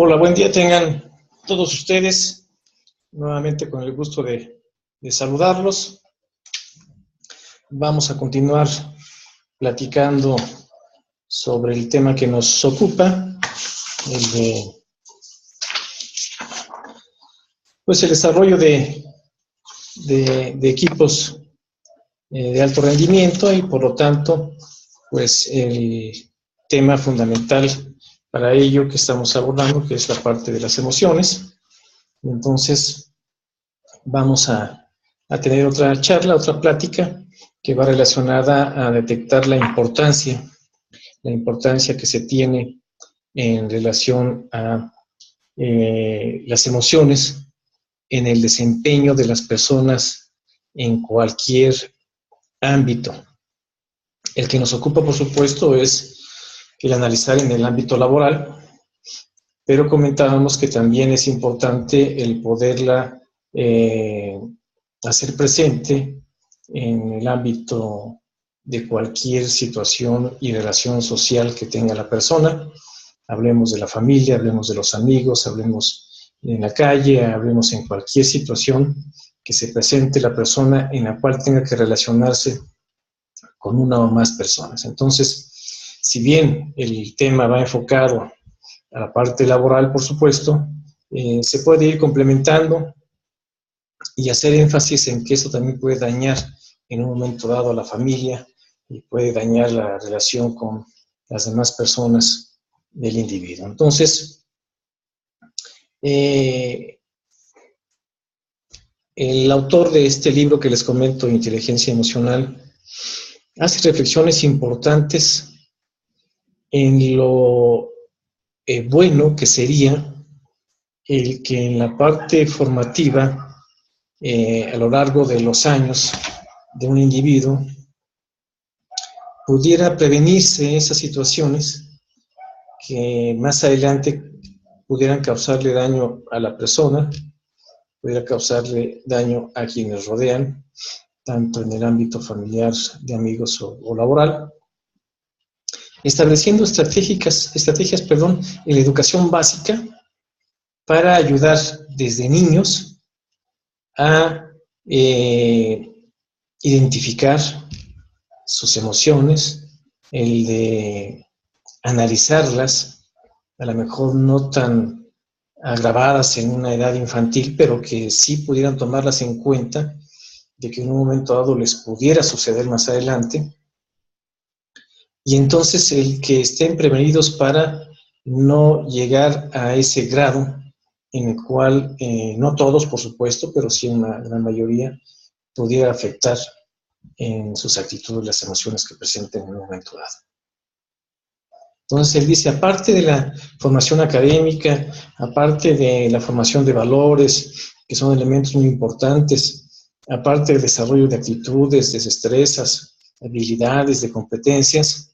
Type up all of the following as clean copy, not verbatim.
Hola, buen día tengan todos ustedes. Nuevamente con el gusto de saludarlos. Vamos a continuar platicando sobre el tema que nos ocupa, el desarrollo de equipos de alto rendimiento y por lo tanto, pues el tema fundamental para ello que estamos abordando, que es la parte de las emociones. Entonces, vamos a tener otra charla, otra plática que va relacionada a detectar la importancia que se tiene en relación a las emociones en el desempeño de las personas en cualquier ámbito. El que nos ocupa, por supuesto, es el analizar en el ámbito laboral, pero comentábamos que también es importante el poderla hacer presente en el ámbito de cualquier situación y relación social que tenga la persona. Hablemos de la familia, hablemos de los amigos, hablemos en la calle, hablemos en cualquier situación que se presente la persona en la cual tenga que relacionarse con una o más personas. Entonces, si bien el tema va enfocado a la parte laboral, por supuesto, se puede ir complementando y hacer énfasis en que eso también puede dañar en un momento dado a la familia y puede dañar la relación con las demás personas del individuo. Entonces, el autor de este libro que les comento, Inteligencia Emocional, hace reflexiones importantes en lo bueno que sería el que en la parte formativa, a lo largo de los años de un individuo, pudiera prevenirse esas situaciones que más adelante pudieran causarle daño a la persona, pudiera causarle daño a quienes rodean, tanto en el ámbito familiar, de amigos o laboral, estableciendo estrategias, en la educación básica para ayudar desde niños a identificar sus emociones, el de analizarlas, a lo mejor no tan agravadas en una edad infantil, pero que sí pudieran tomarlas en cuenta de que en un momento dado les pudiera suceder más adelante, y entonces el que estén prevenidos para no llegar a ese grado en el cual, no todos por supuesto, pero sí una gran mayoría, pudiera afectar en sus actitudes las emociones que presenten en un momento dado. Entonces él dice, aparte de la formación académica, aparte de la formación de valores, que son elementos muy importantes, aparte del desarrollo de actitudes, de destrezas, habilidades, de competencias,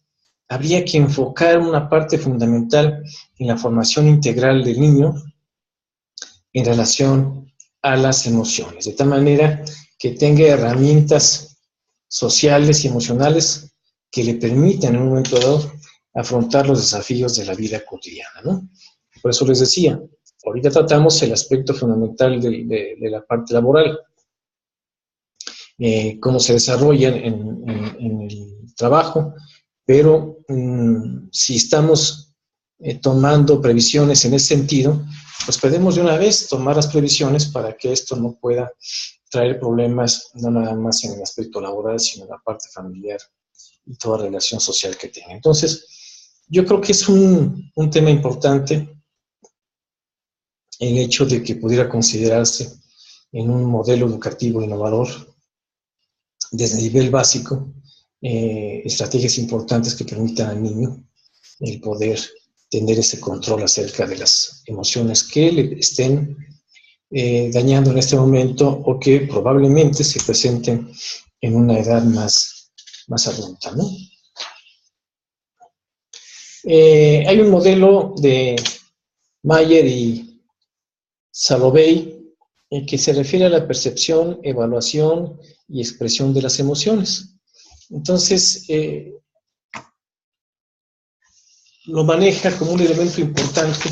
habría que enfocar una parte fundamental en la formación integral del niño en relación a las emociones, de tal manera que tenga herramientas sociales y emocionales que le permitan en un momento dado afrontar los desafíos de la vida cotidiana, ¿no? Por eso les decía, ahorita tratamos el aspecto fundamental de la parte laboral, cómo se desarrollan en el trabajo, pero si estamos tomando previsiones en ese sentido, pues podemos de una vez tomar las previsiones para que esto no pueda traer problemas, no nada más en el aspecto laboral, sino en la parte familiar y toda relación social que tenga. Entonces, yo creo que es un tema importante el hecho de que pudiera considerarse en un modelo educativo innovador desde el nivel básico, estrategias importantes que permitan al niño el poder tener ese control acerca de las emociones que le estén dañando en este momento o que probablemente se presenten en una edad más adulta, ¿no? Hay un modelo de Mayer y Salovey que se refiere a la percepción, evaluación y expresión de las emociones. Entonces, lo maneja como un elemento importante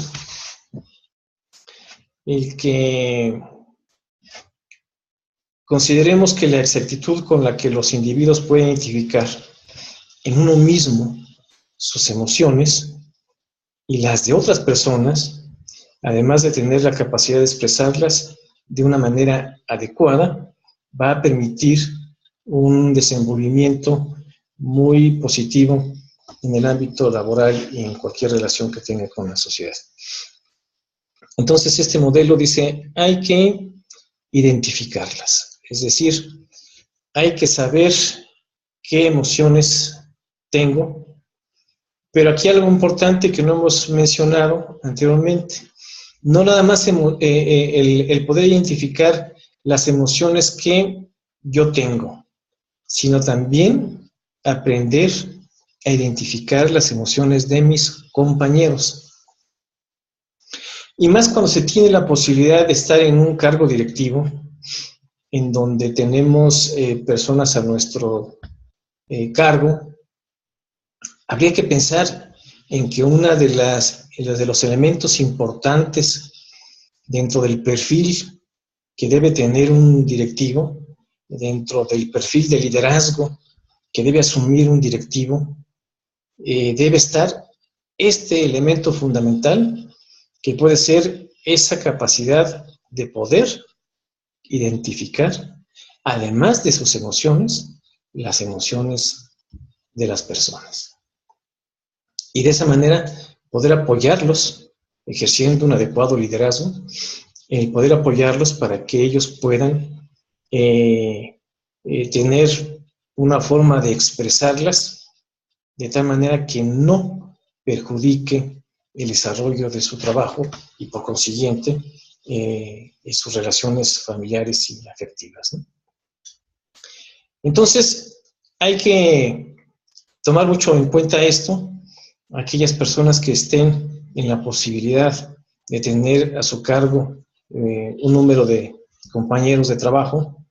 el que consideremos que la exactitud con la que los individuos pueden identificar en uno mismo sus emociones y las de otras personas, además de tener la capacidad de expresarlas de una manera adecuada, va a permitir un desenvolvimiento muy positivo en el ámbito laboral y en cualquier relación que tenga con la sociedad. Entonces, este modelo dice, hay que identificarlas, es decir, hay que saber qué emociones tengo, pero aquí algo importante que no hemos mencionado anteriormente, no nada más el poder identificar las emociones que yo tengo, sino también aprender a identificar las emociones de mis compañeros. Y más cuando se tiene la posibilidad de estar en un cargo directivo, en donde tenemos personas a nuestro cargo, habría que pensar en que uno de los elementos importantes dentro del perfil que debe tener un directivo, dentro del perfil de liderazgo que debe asumir un directivo, debe estar este elemento fundamental que puede ser esa capacidad de poder identificar, además de sus emociones, las emociones de las personas. Y de esa manera poder apoyarlos, ejerciendo un adecuado liderazgo, poder apoyarlos para que ellos puedan tener una forma de expresarlas de tal manera que no perjudique el desarrollo de su trabajo y por consiguiente sus relaciones familiares y afectivas, ¿no? Entonces, hay que tomar mucho en cuenta esto. Aquellas personas que estén en la posibilidad de tener a su cargo un número de compañeros de trabajo,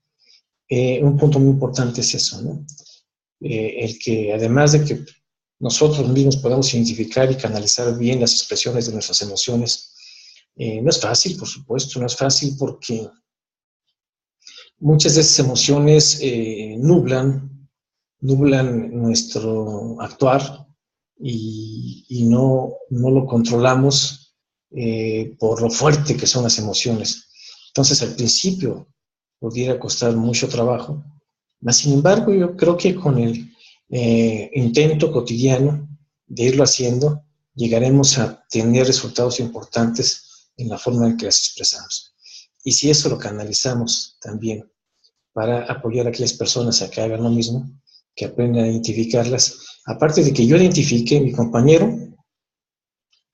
un punto muy importante es eso, ¿no? El que además de que nosotros mismos podamos identificar y canalizar bien las expresiones de nuestras emociones, no es fácil, por supuesto, no es fácil porque muchas de esas emociones nublan nuestro actuar y no lo controlamos por lo fuerte que son las emociones. Entonces, al principio pudiera costar mucho trabajo, mas sin embargo, yo creo que con el intento cotidiano de irlo haciendo, llegaremos a tener resultados importantes en la forma en que las expresamos. Y si eso lo canalizamos también para apoyar a aquellas personas a que hagan lo mismo, que aprendan a identificarlas. Aparte de que yo identifique, mi compañero,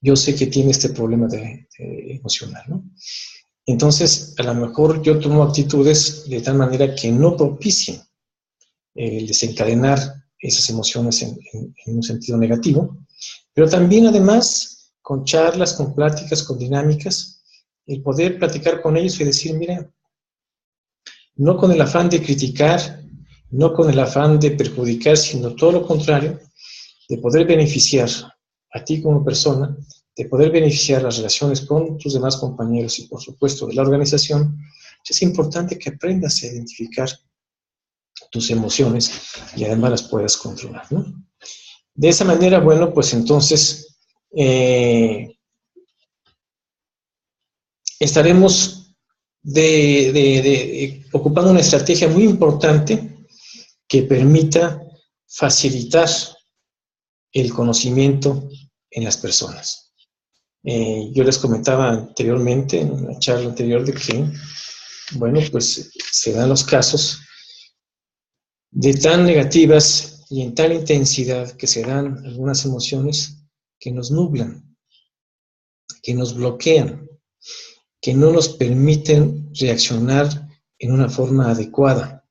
yo sé que tiene este problema emocional, ¿no? Entonces, a lo mejor yo tomo actitudes de tal manera que no propicien el desencadenar esas emociones en un sentido negativo, pero también además con charlas, con pláticas, con dinámicas, el poder platicar con ellos y decir, mira, no con el afán de criticar, no con el afán de perjudicar, sino todo lo contrario, de poder beneficiar a ti como persona, de poder beneficiar las relaciones con tus demás compañeros y por supuesto de la organización, es importante que aprendas a identificar tus emociones y además las puedas controlar, ¿no? De esa manera, bueno, pues entonces estaremos ocupando una estrategia muy importante que permita facilitar el conocimiento en las personas. Yo les comentaba anteriormente, en una charla anterior, de que, bueno, pues se dan los casos de tan negativas y en tal intensidad que se dan algunas emociones que nos nublan, que nos bloquean, que no nos permiten reaccionar en una forma adecuada.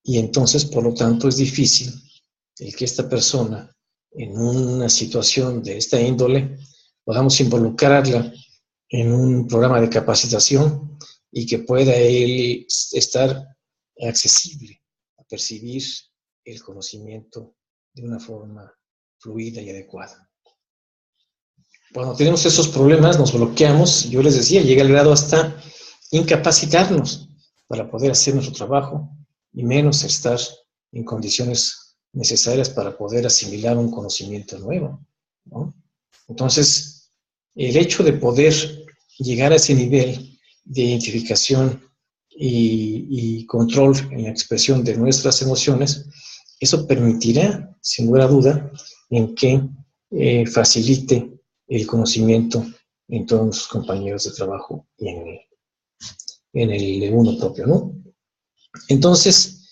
Y entonces, por lo tanto, es difícil el que esta persona, en una situación de esta índole, podamos involucrarla en un programa de capacitación y que pueda él estar accesible a percibir el conocimiento de una forma fluida y adecuada. Cuando tenemos esos problemas, nos bloqueamos, yo les decía, llega el grado hasta incapacitarnos para poder hacer nuestro trabajo y menos estar en condiciones necesarias para poder asimilar un conocimiento nuevo, ¿no? Entonces, el hecho de poder llegar a ese nivel de identificación y control en la expresión de nuestras emociones, eso permitirá, sin lugar a duda, en que facilite el conocimiento en todos nuestros compañeros de trabajo y en el de uno propio, ¿no? Entonces,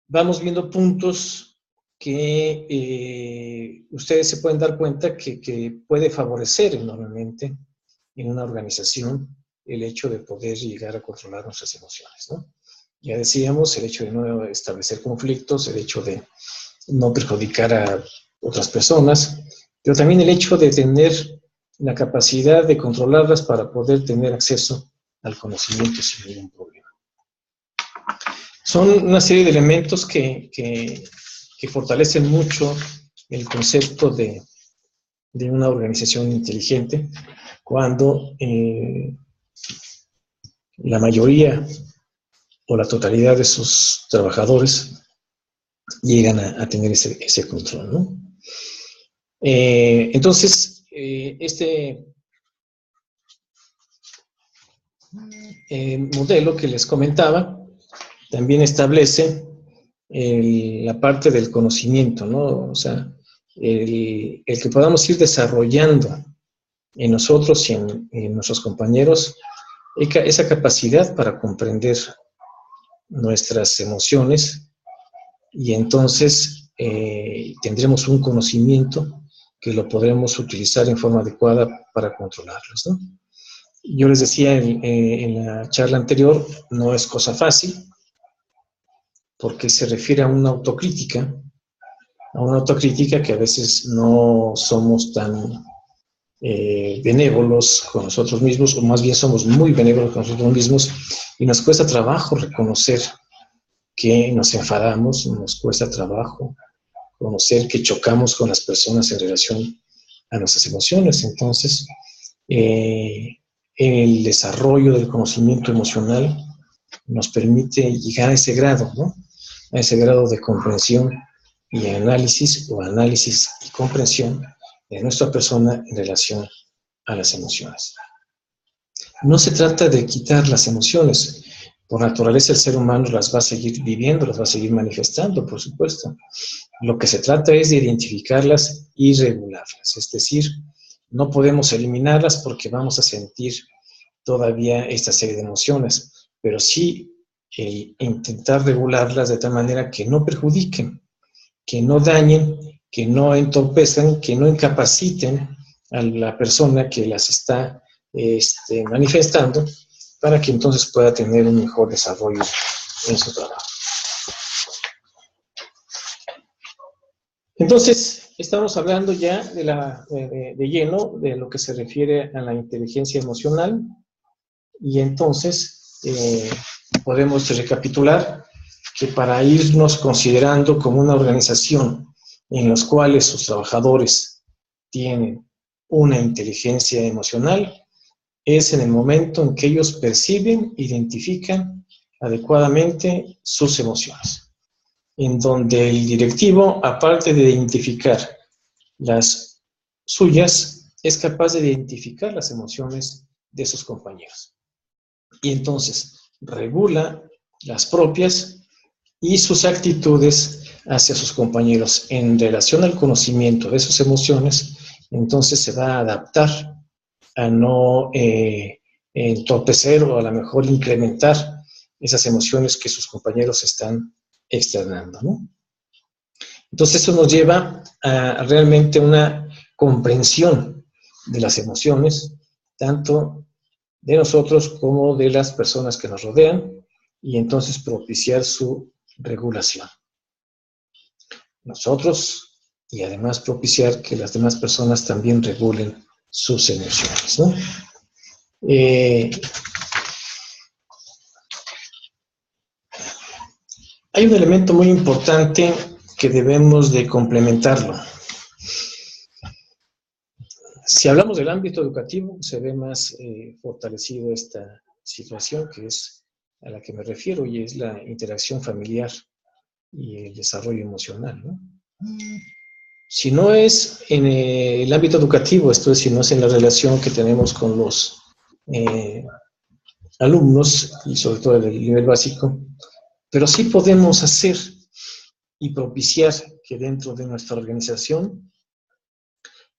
vamos viendo puntos que ustedes se pueden dar cuenta que puede favorecer enormemente en una organización el hecho de poder llegar a controlar nuestras emociones, ¿no? Ya decíamos, el hecho de no establecer conflictos, el hecho de no perjudicar a otras personas, pero también el hecho de tener la capacidad de controlarlas para poder tener acceso al conocimiento sin ningún problema. Son una serie de elementos que fortalecen mucho el concepto de una organización inteligente cuando la mayoría o la totalidad de sus trabajadores llegan a tener ese control, ¿no? Entonces, este modelo que les comentaba también establece la parte del conocimiento, ¿no? O sea, el que podamos ir desarrollando en nosotros y en nuestros compañeros esa capacidad para comprender nuestras emociones y entonces tendremos un conocimiento que lo podremos utilizar en forma adecuada para controlarlas, ¿no? Yo les decía en la charla anterior, no es cosa fácil, porque se refiere a una autocrítica que a veces no somos tan benévolos con nosotros mismos, o más bien somos muy benévolos con nosotros mismos, y nos cuesta trabajo reconocer que nos enfadamos, nos cuesta trabajo conocer que chocamos con las personas en relación a nuestras emociones. Entonces, el desarrollo del conocimiento emocional nos permite llegar a ese grado, ¿no? A ese grado de comprensión y análisis, o análisis y comprensión de nuestra persona en relación a las emociones. No se trata de quitar las emociones. Por naturaleza el ser humano las va a seguir viviendo, las va a seguir manifestando, por supuesto. Lo que se trata es de identificarlas y regularlas. Es decir, no podemos eliminarlas porque vamos a sentir todavía esta serie de emociones, pero sí intentar regularlas de tal manera que no perjudiquen, que no dañen, que no entorpezcan, que no incapaciten a la persona que las está manifestando, para que entonces pueda tener un mejor desarrollo en su trabajo. Entonces, estamos hablando ya de lleno de lo que se refiere a la inteligencia emocional, y entonces podemos recapitular que para irnos considerando como una organización en la cual sus trabajadores tienen una inteligencia emocional, es en el momento en que ellos perciben, identifican adecuadamente sus emociones, en donde el directivo, aparte de identificar las suyas, es capaz de identificar las emociones de sus compañeros. Y entonces regula las propias y sus actitudes hacia sus compañeros en relación al conocimiento de sus emociones. Entonces se va a adaptar a no entorpecer o a lo mejor incrementar esas emociones que sus compañeros están externando, ¿no? Entonces eso nos lleva a realmente una comprensión de las emociones, tanto de nosotros como de las personas que nos rodean, y entonces propiciar su regulación. Nosotros, y además propiciar que las demás personas también regulen sus emociones, ¿no? Hay un elemento muy importante que debemos de complementarlo. Si hablamos del ámbito educativo, se ve más fortalecido esta situación, que es a la que me refiero, y es la interacción familiar y el desarrollo emocional, ¿no? Si no es en el ámbito educativo, esto es, si no es en la relación que tenemos con los alumnos, y sobre todo en el nivel básico, pero sí podemos hacer y propiciar que dentro de nuestra organización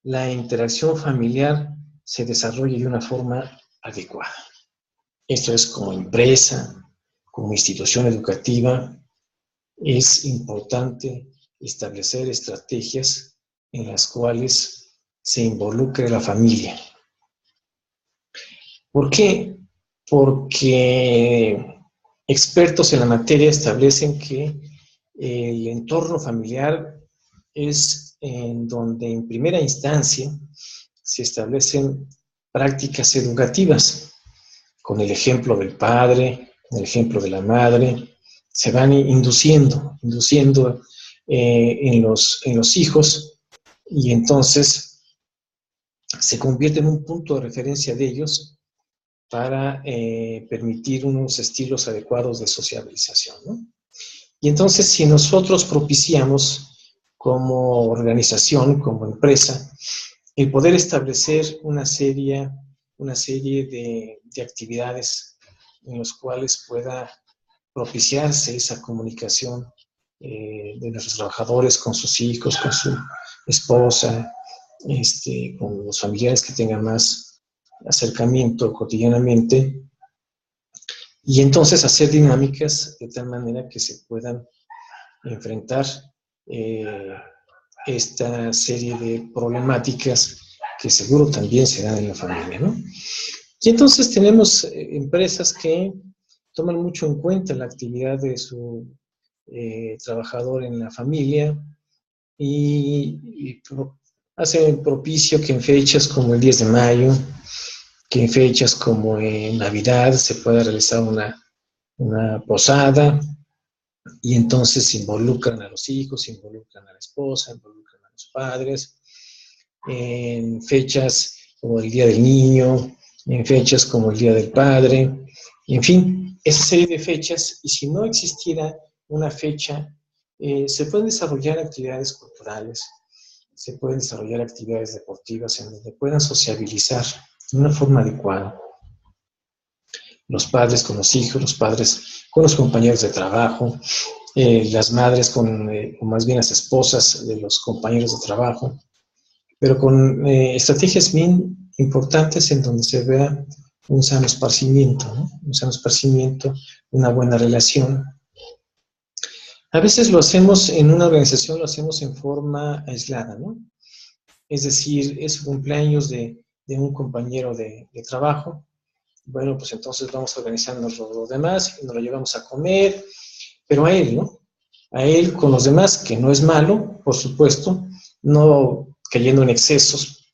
la interacción familiar se desarrolle de una forma adecuada. Esto es, como empresa, como institución educativa, es importante establecer estrategias en las cuales se involucre la familia. ¿Por qué? Porque expertos en la materia establecen que el entorno familiar es en donde en primera instancia se establecen prácticas educativas, con el ejemplo del padre, el ejemplo de la madre, se van induciendo en los hijos, y entonces se convierte en un punto de referencia de ellos para permitir unos estilos adecuados de sociabilización, ¿no? Y entonces, si nosotros propiciamos como organización, como empresa, el poder establecer una serie de actividades en las cuales pueda propiciarse esa comunicación de nuestros trabajadores con sus hijos, con su esposa, con los familiares que tengan más acercamiento cotidianamente, y entonces hacer dinámicas de tal manera que se puedan enfrentar esta serie de problemáticas que seguro también se dan en la familia, ¿no? Y entonces tenemos empresas que toman mucho en cuenta la actividad de su trabajador en la familia y hacen propicio que en fechas como el 10 de mayo, que en fechas como en Navidad se pueda realizar una posada, y entonces se involucran a los hijos, se involucran a la esposa, se involucran a los padres, en fechas como el Día del Niño, en fechas como el Día del Padre, en fin, esa serie de fechas. Y si no existiera una fecha, se pueden desarrollar actividades culturales, se pueden desarrollar actividades deportivas en donde puedan sociabilizar de una forma adecuada. Los padres con los hijos, los padres con los compañeros de trabajo, las madres o más bien las esposas de los compañeros de trabajo, pero con estrategias bien importantes en donde se vea un sano esparcimiento, ¿no? Un sano esparcimiento, una buena relación. A veces lo hacemos en una organización, lo hacemos en forma aislada, ¿no? Es decir, es cumpleaños de un compañero de trabajo. Bueno, pues entonces vamos organizándonos los demás y nos lo llevamos a comer, pero a él, ¿no? A él con los demás, que no es malo, por supuesto, no cayendo en excesos,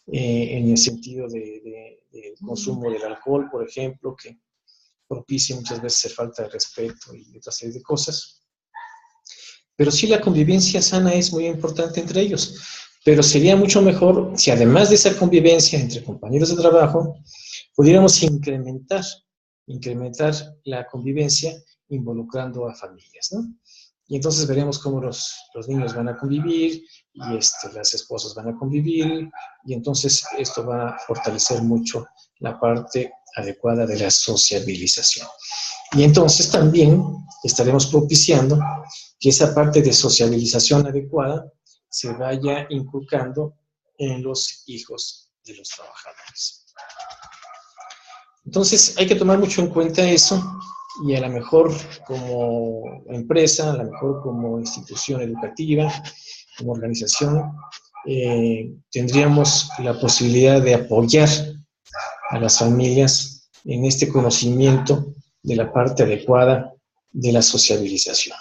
en el sentido de consumo del alcohol, por ejemplo, que propicia muchas veces falta de respeto y otra serie de cosas. Pero sí, la convivencia sana es muy importante entre ellos. Pero sería mucho mejor si, además de esa convivencia entre compañeros de trabajo, pudiéramos incrementar la convivencia involucrando a familias, ¿no? Y entonces veremos cómo los niños van a convivir y las esposas van a convivir, y entonces esto va a fortalecer mucho la parte adecuada de la sociabilización. Y entonces también estaremos propiciando que esa parte de sociabilización adecuada se vaya inculcando en los hijos de los trabajadores. Entonces hay que tomar mucho en cuenta eso, y a lo mejor como empresa, a lo mejor como institución educativa, como organización, tendríamos la posibilidad de apoyar a las familias en este conocimiento de la parte adecuada de la sociabilización.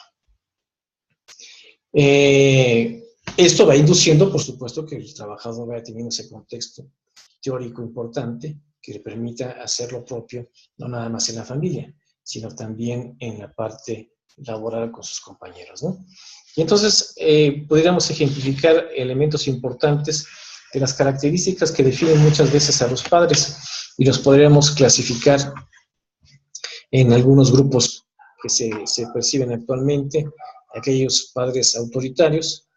Esto va induciendo, por supuesto, que el trabajador vaya teniendo ese contexto teórico importante que le permita hacer lo propio, no nada más en la familia, sino también en la parte laboral con sus compañeros, ¿no? Y entonces podríamos ejemplificar elementos importantes de las características que definen muchas veces a los padres y los podríamos clasificar en algunos grupos que se perciben actualmente, aquellos padres autoritarios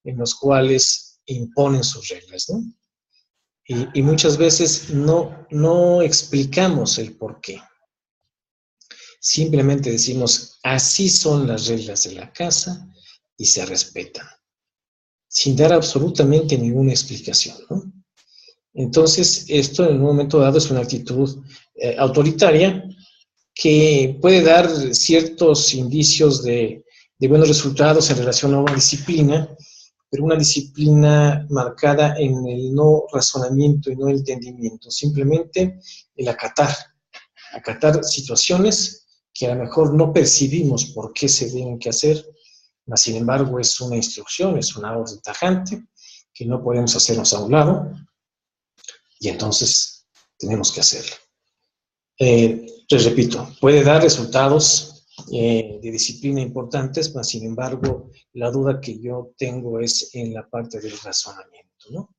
en los cuales imponen sus reglas, ¿no? Y muchas veces no explicamos el por qué. Simplemente decimos, así son las reglas de la casa y se respetan, sin dar absolutamente ninguna explicación, ¿no? Entonces, esto en un momento dado es una actitud autoritaria que puede dar ciertos indicios de buenos resultados en relación a una disciplina, pero una disciplina marcada en el no razonamiento y no entendimiento, simplemente el acatar situaciones que a lo mejor no percibimos por qué se deben que hacer, mas sin embargo es una instrucción, es una orden tajante que no podemos hacernos a un lado y entonces tenemos que hacerlo. Les repito, puede dar resultados de disciplina importantes, mas sin embargo la duda que yo tengo es en la parte del razonamiento, ¿no?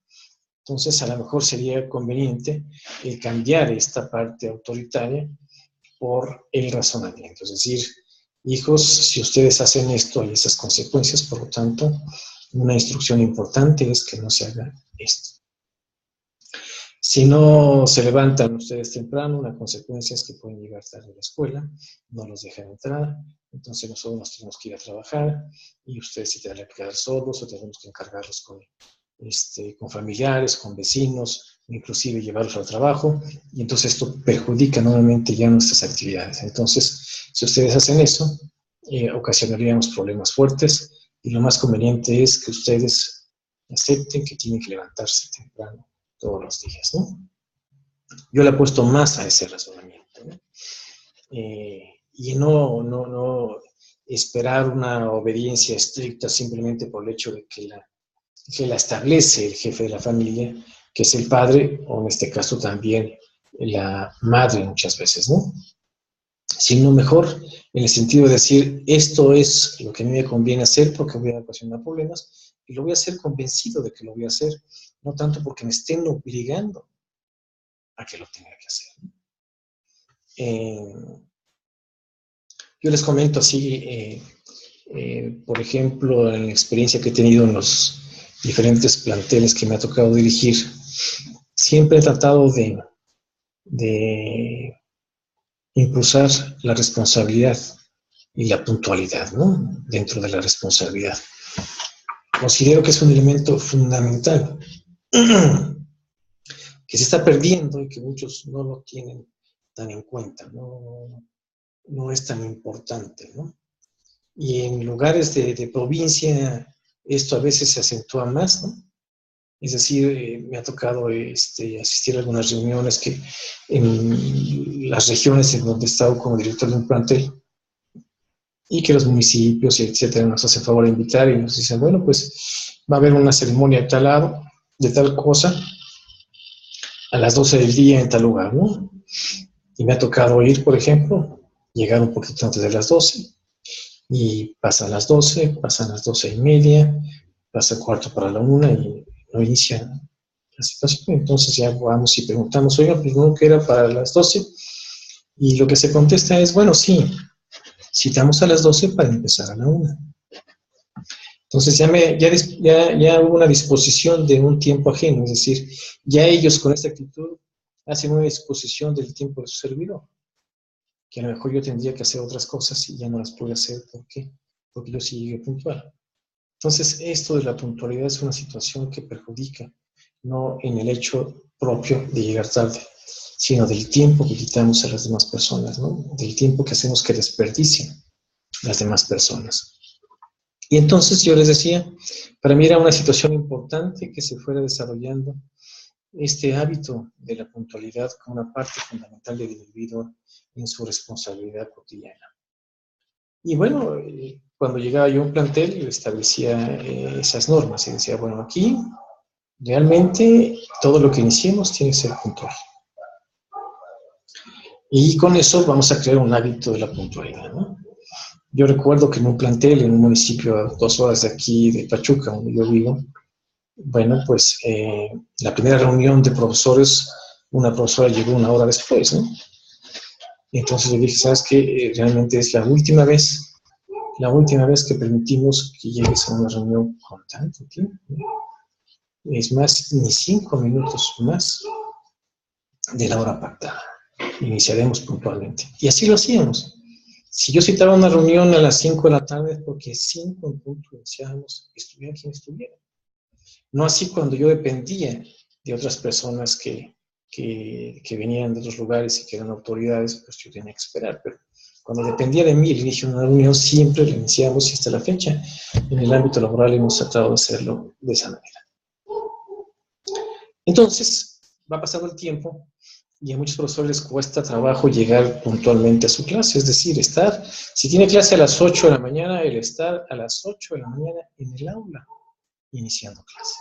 Entonces a lo mejor sería conveniente cambiar esta parte autoritaria por el razonamiento, es decir, hijos, si ustedes hacen esto hay esas consecuencias, por lo tanto una instrucción importante es que no se haga esto. Si no se levantan ustedes temprano, una consecuencia es que pueden llegar tarde a la escuela, no los dejan entrar, entonces nosotros nos tenemos que ir a trabajar y ustedes se tendrán que quedar solos o tenemos que encargarlos con familiares, con vecinos, inclusive llevarlos al trabajo, y entonces esto perjudica nuevamente ya nuestras actividades. Entonces, si ustedes hacen eso, ocasionaríamos problemas fuertes y lo más conveniente es que ustedes acepten que tienen que levantarse temprano todos los días, ¿no? Yo le apuesto más a ese razonamiento, ¿no? Y no esperar una obediencia estricta simplemente por el hecho de que la establece el jefe de la familia, que es el padre, o en este caso también la madre muchas veces, ¿no? Sino mejor en el sentido de decir, esto es lo que a mí me conviene hacer porque voy a ocasionar problemas y lo voy a hacer convencido de que lo voy a hacer, no tanto porque me estén obligando a que lo tenga que hacer. Yo les comento así, por ejemplo, en la experiencia que he tenido en los diferentes planteles que me ha tocado dirigir, siempre he tratado de impulsar la responsabilidad y la puntualidad, ¿no? Dentro de la responsabilidad. Considero que es un elemento fundamental que se está perdiendo y que muchos no lo tienen tan en cuenta, no es tan importante, ¿no? Y en lugares de provincia esto a veces se acentúa más, ¿no? Es decir, me ha tocado asistir a algunas reuniones que en las regiones en donde he estado como director de un plantel y que los municipios, etcétera, nos hacen favor de invitar y nos dicen, bueno, pues va a haber una ceremonia de tal lado, de tal cosa, a las 12 del día en tal lugar, ¿no? Y me ha tocado ir, por ejemplo, llegar un poquito antes de las 12 y pasan las 12, pasan las 12:30, pasa cuarto para la 1 y no inicia la situación. Entonces ya vamos y preguntamos, oiga, pues no, que era para las 12. Y lo que se contesta es, bueno, sí, citamos a las 12 para empezar a la 1. Entonces ya hubo una disposición de un tiempo ajeno, es decir, ya ellos con esta actitud hacen una disposición del tiempo de su servidor, que a lo mejor yo tendría que hacer otras cosas y ya no las puedo hacer. ¿Por qué? Porque yo sí llegué puntual. Entonces, esto de la puntualidad es una situación que perjudica, no en el hecho propio de llegar tarde, sino del tiempo que quitamos a las demás personas, ¿no? Del tiempo que hacemos que desperdicien las demás personas. Y entonces yo les decía, para mí era una situación importante que se fuera desarrollando este hábito de la puntualidad como una parte fundamental del individuo en su responsabilidad cotidiana. Y bueno, cuando llegaba yo a un plantel, yo establecía esas normas y decía, bueno, aquí realmente todo lo que iniciemos tiene que ser puntual. Y con eso vamos a crear un hábito de la puntualidad, ¿no? Yo recuerdo que en un plantel, en un municipio a 2 horas de aquí, de Pachuca, donde yo vivo, bueno, pues la primera reunión de profesores, una profesora llegó una hora después, ¿no? Entonces yo dije, ¿sabes qué? Realmente es la última vez que permitimos que llegues a una reunión con tanto tiempo, ¿no? Es más, ni 5 minutos más de la hora pactada. Iniciaremos puntualmente. Y así lo hacíamos. Si yo citaba una reunión a las 5 de la tarde, porque 5 en punto iniciábamos, estuviera quien estuviera. No así cuando yo dependía de otras personas que venían de otros lugares y que eran autoridades, pues yo tenía que esperar. Pero cuando dependía de mí el inicio de una reunión, siempre lo iniciamos y hasta la fecha, en el ámbito laboral hemos tratado de hacerlo de esa manera. Entonces, va pasando el tiempo y a muchos profesores les cuesta trabajo llegar puntualmente a su clase, es decir, si tiene clase a las 8 de la mañana, el estar a las 8 de la mañana en el aula, iniciando clase.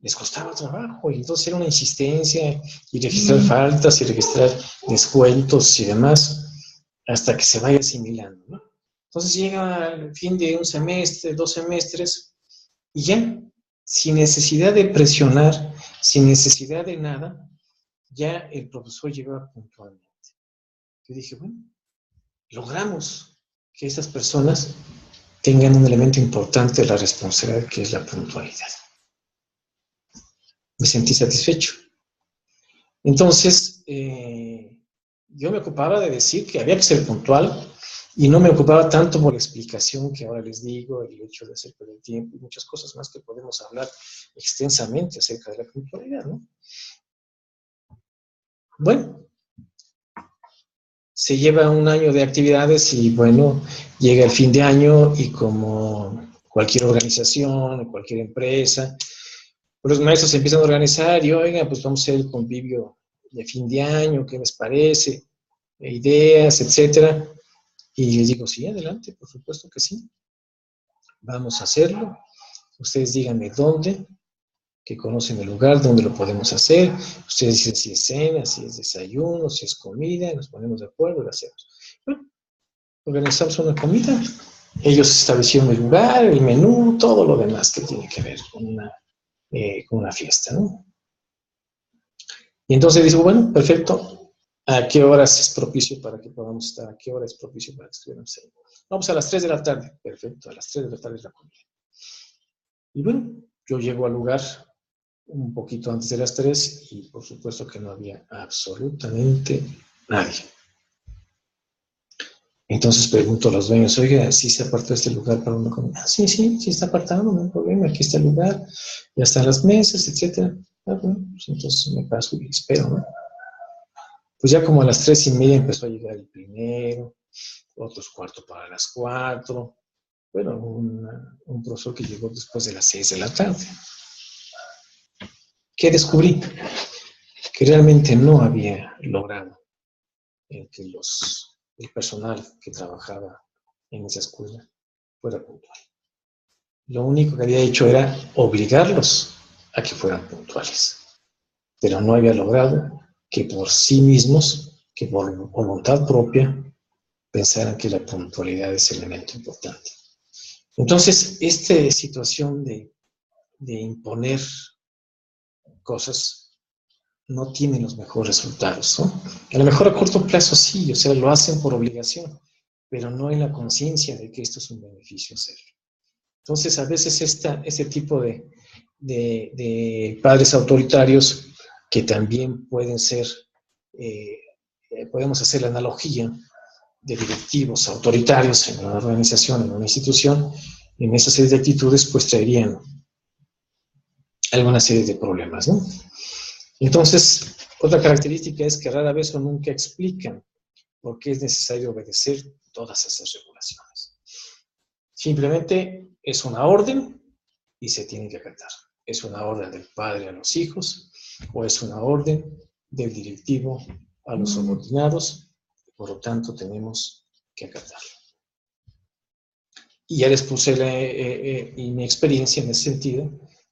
Les costaba trabajo y entonces era una insistencia y registrar faltas y registrar descuentos y demás hasta que se vaya asimilando, ¿no? Entonces llega el fin de un semestre, 2 semestres y ya, sin necesidad de presionar, sin necesidad de nada, ya el profesor llegaba puntualmente. Yo dije, bueno, logramos que esas personas tengan un elemento importante de la responsabilidad que es la puntualidad. Me sentí satisfecho. Entonces, yo me ocupaba de decir que había que ser puntual y no me ocupaba tanto por la explicación que ahora les digo, el hecho de hacer perder tiempo y muchas cosas más que podemos hablar extensamente acerca de la puntualidad, ¿no? Bueno, se lleva un año de actividades y bueno, llega el fin de año y como cualquier organización, cualquier empresa, los maestros se empiezan a organizar y oigan, pues vamos a hacer el convivio de fin de año, ¿qué les parece? Ideas, etcétera. Y les digo, sí, adelante, por supuesto que sí. Vamos a hacerlo. Ustedes díganme dónde, que conocen el lugar, dónde lo podemos hacer. Ustedes dicen si es cena, si es desayuno, si es comida, nos ponemos de acuerdo y lo hacemos. Bueno, organizamos una comida. Ellos establecieron el lugar, el menú, todo lo demás que tiene que ver con una fiesta, ¿no? Y entonces digo, bueno, perfecto, ¿a qué horas es propicio para que podamos estar? ¿A qué hora es propicio para que estuviéramos ahí? Vamos a las 3 de la tarde. Perfecto, a las 3 de la tarde es la comida. Y bueno, yo llego al lugar un poquito antes de las 3 y por supuesto que no había absolutamente nadie. Entonces pregunto a los dueños, oiga, ¿sí se apartó este lugar para una comida? Ah, sí, sí está apartado, no hay problema, aquí está el lugar, ya están las mesas, etcétera. Ah, bueno, pues entonces me paso y espero, ¿no? Pues ya como a las 3:30 empezó a llegar el primero, otros cuarto para las 4. Bueno, un profesor que llegó después de las 6 de la tarde. ¿Qué descubrí? Que realmente no había logrado que el personal que trabajaba en esa escuela fuera puntual. Lo único que había hecho era obligarlos a que fueran puntuales, pero no había logrado que por sí mismos, que por voluntad propia, pensaran que la puntualidad es el elemento importante. Entonces, esta situación de imponer cosas no tiene los mejores resultados, ¿no? A lo mejor a corto plazo sí, o sea, lo hacen por obligación, pero no en la conciencia de que esto es un beneficio hacerlo. Entonces, a veces este tipo de padres autoritarios que también pueden ser, podemos hacer la analogía de directivos autoritarios en una organización, en una institución, en esa serie de actitudes, pues traerían alguna serie de problemas, ¿no? Entonces, otra característica es que rara vez o nunca explican por qué es necesario obedecer todas esas regulaciones. Simplemente es una orden y se tiene que acatar. Es una orden del padre a los hijos o es una orden del directivo a los subordinados, por lo tanto tenemos que acatarlo. Y ya les puse mi experiencia en ese sentido,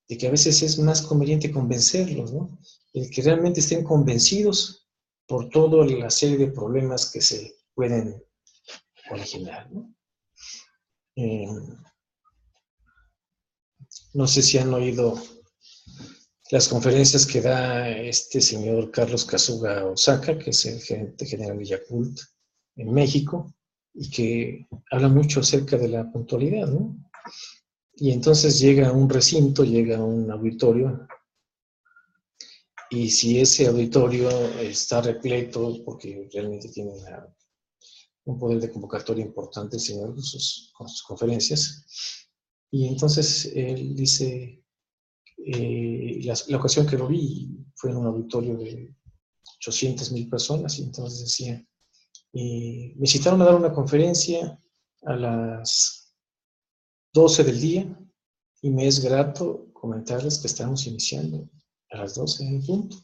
de que a veces es más conveniente convencerlos, ¿no? El que realmente estén convencidos por toda la serie de problemas que se pueden originar, ¿no? No sé si han oído las conferencias que da este señor Carlos Kazuga Osaka, que es el gerente general de Yakult en México, y que habla mucho acerca de la puntualidad, ¿no? Y entonces llega a un recinto, llega a un auditorio, y si ese auditorio está repleto, porque realmente tiene un poder de convocatoria importante el señor con sus conferencias, y entonces él dice, la ocasión que lo vi fue en un auditorio de 800,000 personas, y entonces decía, me citaron a dar una conferencia a las 12 del día, y me es grato comentarles que estamos iniciando a las 12 en punto.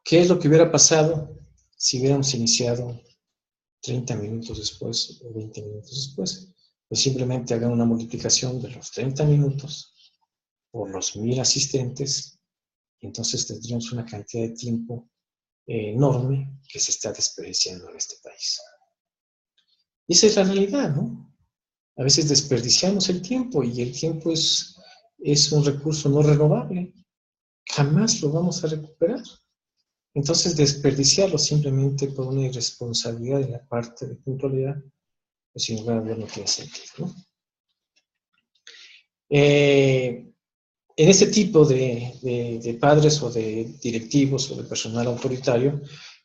¿Qué es lo que hubiera pasado si hubiéramos iniciado 30 minutos después o 20 minutos después? Pues simplemente hagan una multiplicación de los 30 minutos por los 1000 asistentes, y entonces tendríamos una cantidad de tiempo enorme que se está desperdiciando en este país. Y esa es la realidad, ¿no? A veces desperdiciamos el tiempo, y el tiempo es un recurso no renovable. Jamás lo vamos a recuperar. Entonces, desperdiciarlo simplemente por una irresponsabilidad de la parte de puntualidad, pues sin lugar a dudas no tiene sentido, ¿no? En este tipo de padres o de directivos o de personal autoritario,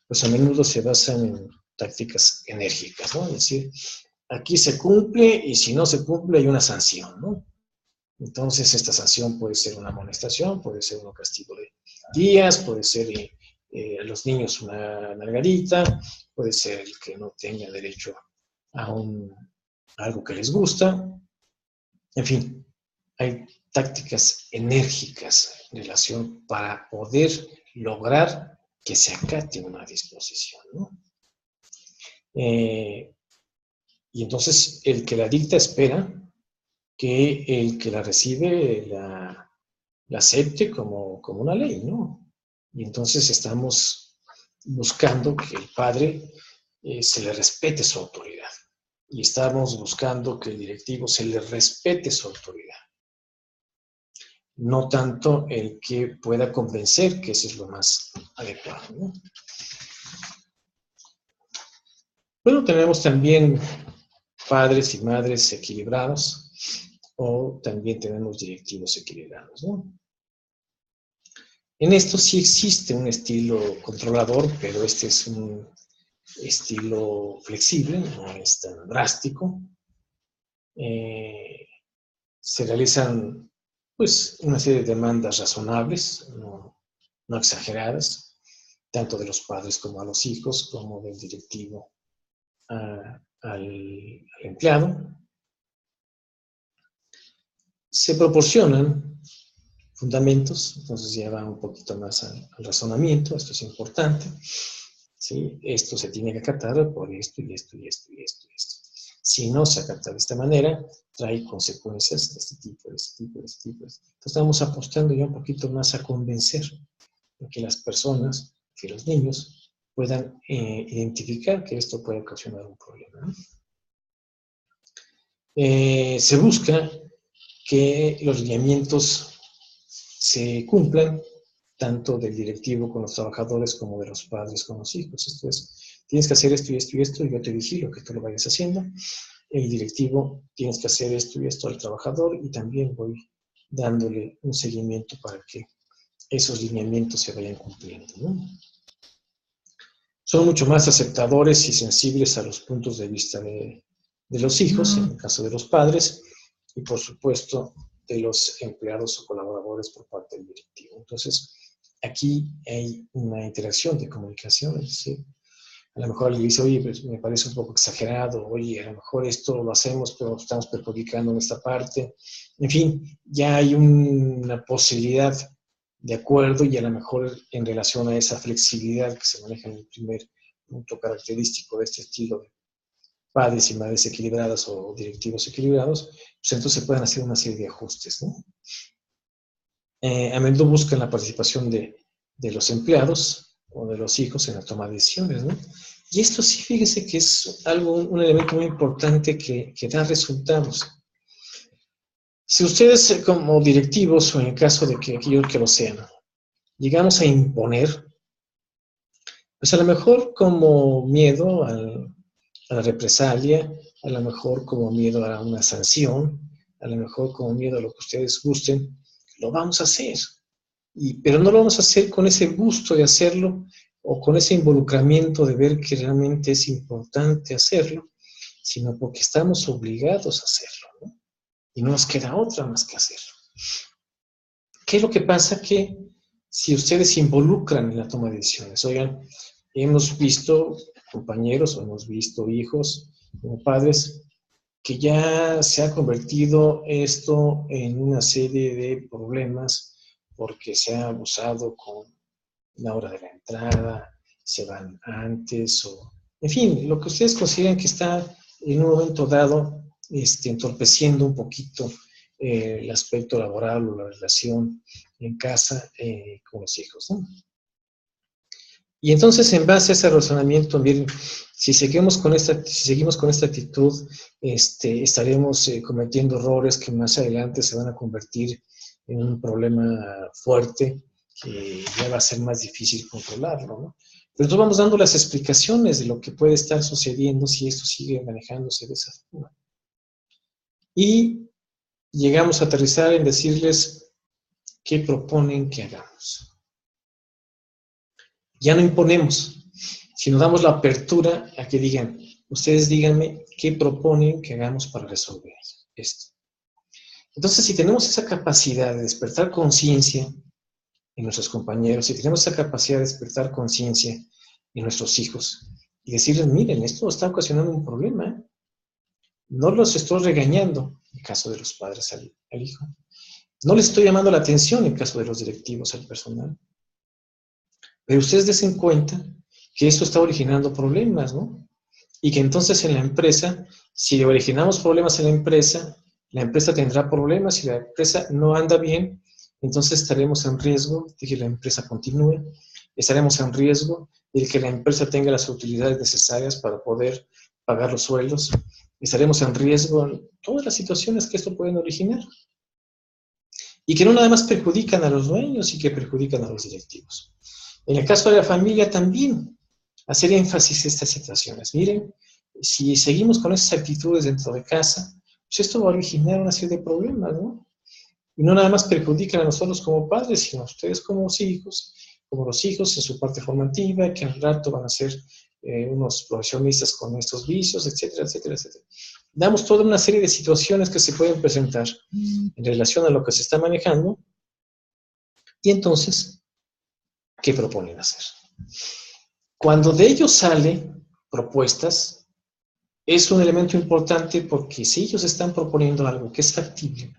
pues a menudo se basan en tácticas enérgicas, ¿no? Es decir, aquí se cumple, y si no se cumple hay una sanción, ¿no? Entonces esta sanción puede ser una amonestación, puede ser un castigo de días, puede ser a los niños una nalgadita, puede ser el que no tenga derecho a algo que les gusta. En fin, hay tácticas enérgicas en relación para poder lograr que se acate una disposición, ¿no? Y entonces el que la dicta espera que el que la recibe la acepte como una ley, ¿no? Y entonces estamos buscando que el padre se le respete su autoridad, y estamos buscando que el directivo se le respete su autoridad, no tanto el que pueda convencer que eso es lo más adecuado, ¿no? Bueno, tenemos también padres y madres equilibrados, o también tenemos directivos equilibrados, ¿no? En esto sí existe un estilo controlador, pero este es un estilo flexible, no es tan drástico. Se realizan, pues, una serie de demandas razonables, no exageradas, tanto de los padres como a los hijos, como del directivo al empleado. Se proporcionan fundamentos, entonces ya va un poquito más al razonamiento, esto es importante, ¿sí? Esto se tiene que acatar por esto y esto y esto y esto y esto. Si no se acata de esta manera, trae consecuencias de este tipo, de este tipo, de este tipo. Entonces estamos apostando ya un poquito más a convencer de que las personas, que los niños, puedan identificar que esto puede ocasionar un problema, ¿no? Se busca que los lineamientos se cumplan, tanto del directivo con los trabajadores como de los padres con los hijos. Esto es, tienes que hacer esto y esto y esto, y yo te vigilo que tú lo vayas haciendo. El directivo, tienes que hacer esto y esto al trabajador, y también voy dándole un seguimiento para que esos lineamientos se vayan cumpliendo, ¿no? Son mucho más aceptadores y sensibles a los puntos de vista de los hijos, en el caso de los padres, y por supuesto de los empleados o colaboradores por parte del directivo. Entonces, aquí hay una interacción de comunicación, es decir, a lo mejor alguien dice, oye, pues me parece un poco exagerado, oye, a lo mejor esto lo hacemos, pero estamos perjudicando en esta parte. En fin, ya hay una posibilidad de acuerdo, y a lo mejor en relación a esa flexibilidad que se maneja en el primer punto característico de este estilo de padres y madres equilibradas o directivos equilibrados, pues entonces se pueden hacer una serie de ajustes, ¿no? A menudo buscan la participación de los empleados o de los hijos en la toma de decisiones, ¿no? Y esto sí, fíjese que es un elemento muy importante que da resultados. Si ustedes como directivos, o en el caso de que aquellos que lo sean, llegamos a imponer, pues a lo mejor como miedo a la represalia, a lo mejor como miedo a una sanción, a lo mejor como miedo a lo que ustedes gusten, lo vamos a hacer. Pero no lo vamos a hacer con ese gusto de hacerlo o con ese involucramiento de ver que realmente es importante hacerlo, sino porque estamos obligados a hacerlo, ¿no? Y no nos queda otra más que hacerlo. ¿Qué es lo que pasa? Que si ustedes se involucran en la toma de decisiones, oigan, hemos visto compañeros o hemos visto hijos como padres que ya se ha convertido esto en una serie de problemas porque se ha abusado con la hora de la entrada, se van antes, o en fin, lo que ustedes consideran que está en un momento dado entorpeciendo un poquito el aspecto laboral o la relación en casa con los hijos, ¿no? Y entonces, en base a ese razonamiento, miren, si seguimos con esta actitud, estaremos cometiendo errores que más adelante se van a convertir en un problema fuerte que ya va a ser más difícil controlarlo, ¿no? Pero entonces vamos dando las explicaciones de lo que puede estar sucediendo si esto sigue manejándose de esa forma. Y llegamos a aterrizar en decirles qué proponen que hagamos. Ya no imponemos, sino damos la apertura a que digan, ustedes díganme qué proponen que hagamos para resolver esto. Entonces, si tenemos esa capacidad de despertar conciencia en nuestros compañeros, si tenemos esa capacidad de despertar conciencia en nuestros hijos y decirles, miren, esto está ocasionando un problema, no los estoy regañando, en el caso de los padres al hijo, no les estoy llamando la atención en el caso de los directivos al personal, pero ustedes den cuenta que esto está originando problemas, ¿no? Y que entonces en la empresa, si originamos problemas en la empresa tendrá problemas. Si la empresa no anda bien, entonces estaremos en riesgo de que la empresa continúe, estaremos en riesgo de que la empresa tenga las utilidades necesarias para poder pagar los sueldos, estaremos en riesgo en todas las situaciones que esto pueden originar. Y que no nada más perjudican a los dueños y que perjudican a los directivos. En el caso de la familia también, hacer énfasis en estas situaciones. Miren, si seguimos con esas actitudes dentro de casa, pues esto va a originar una serie de problemas, ¿no? Y no nada más perjudican a nosotros como padres, sino a ustedes como los hijos en su parte formativa, que al rato van a ser unos profesionistas con estos vicios, etcétera, etcétera, etcétera. Damos toda una serie de situaciones que se pueden presentar en relación a lo que se está manejando, y entonces, ¿qué proponen hacer? Cuando de ellos salen propuestas, es un elemento importante porque si ellos están proponiendo algo que es factible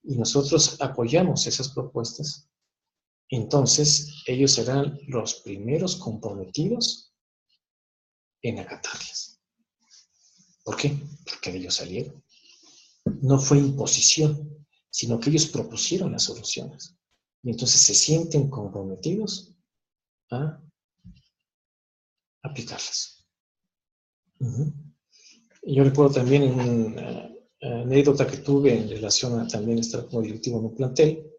y nosotros apoyamos esas propuestas, entonces ellos serán los primeros comprometidos en acatarlas. ¿Por qué? Porque de ellos salieron. No fue imposición, sino que ellos propusieron las soluciones. Y entonces se sienten comprometidos a aplicarlas. Yo recuerdo también una anécdota que tuve en relación a también estar como directivo en un plantel.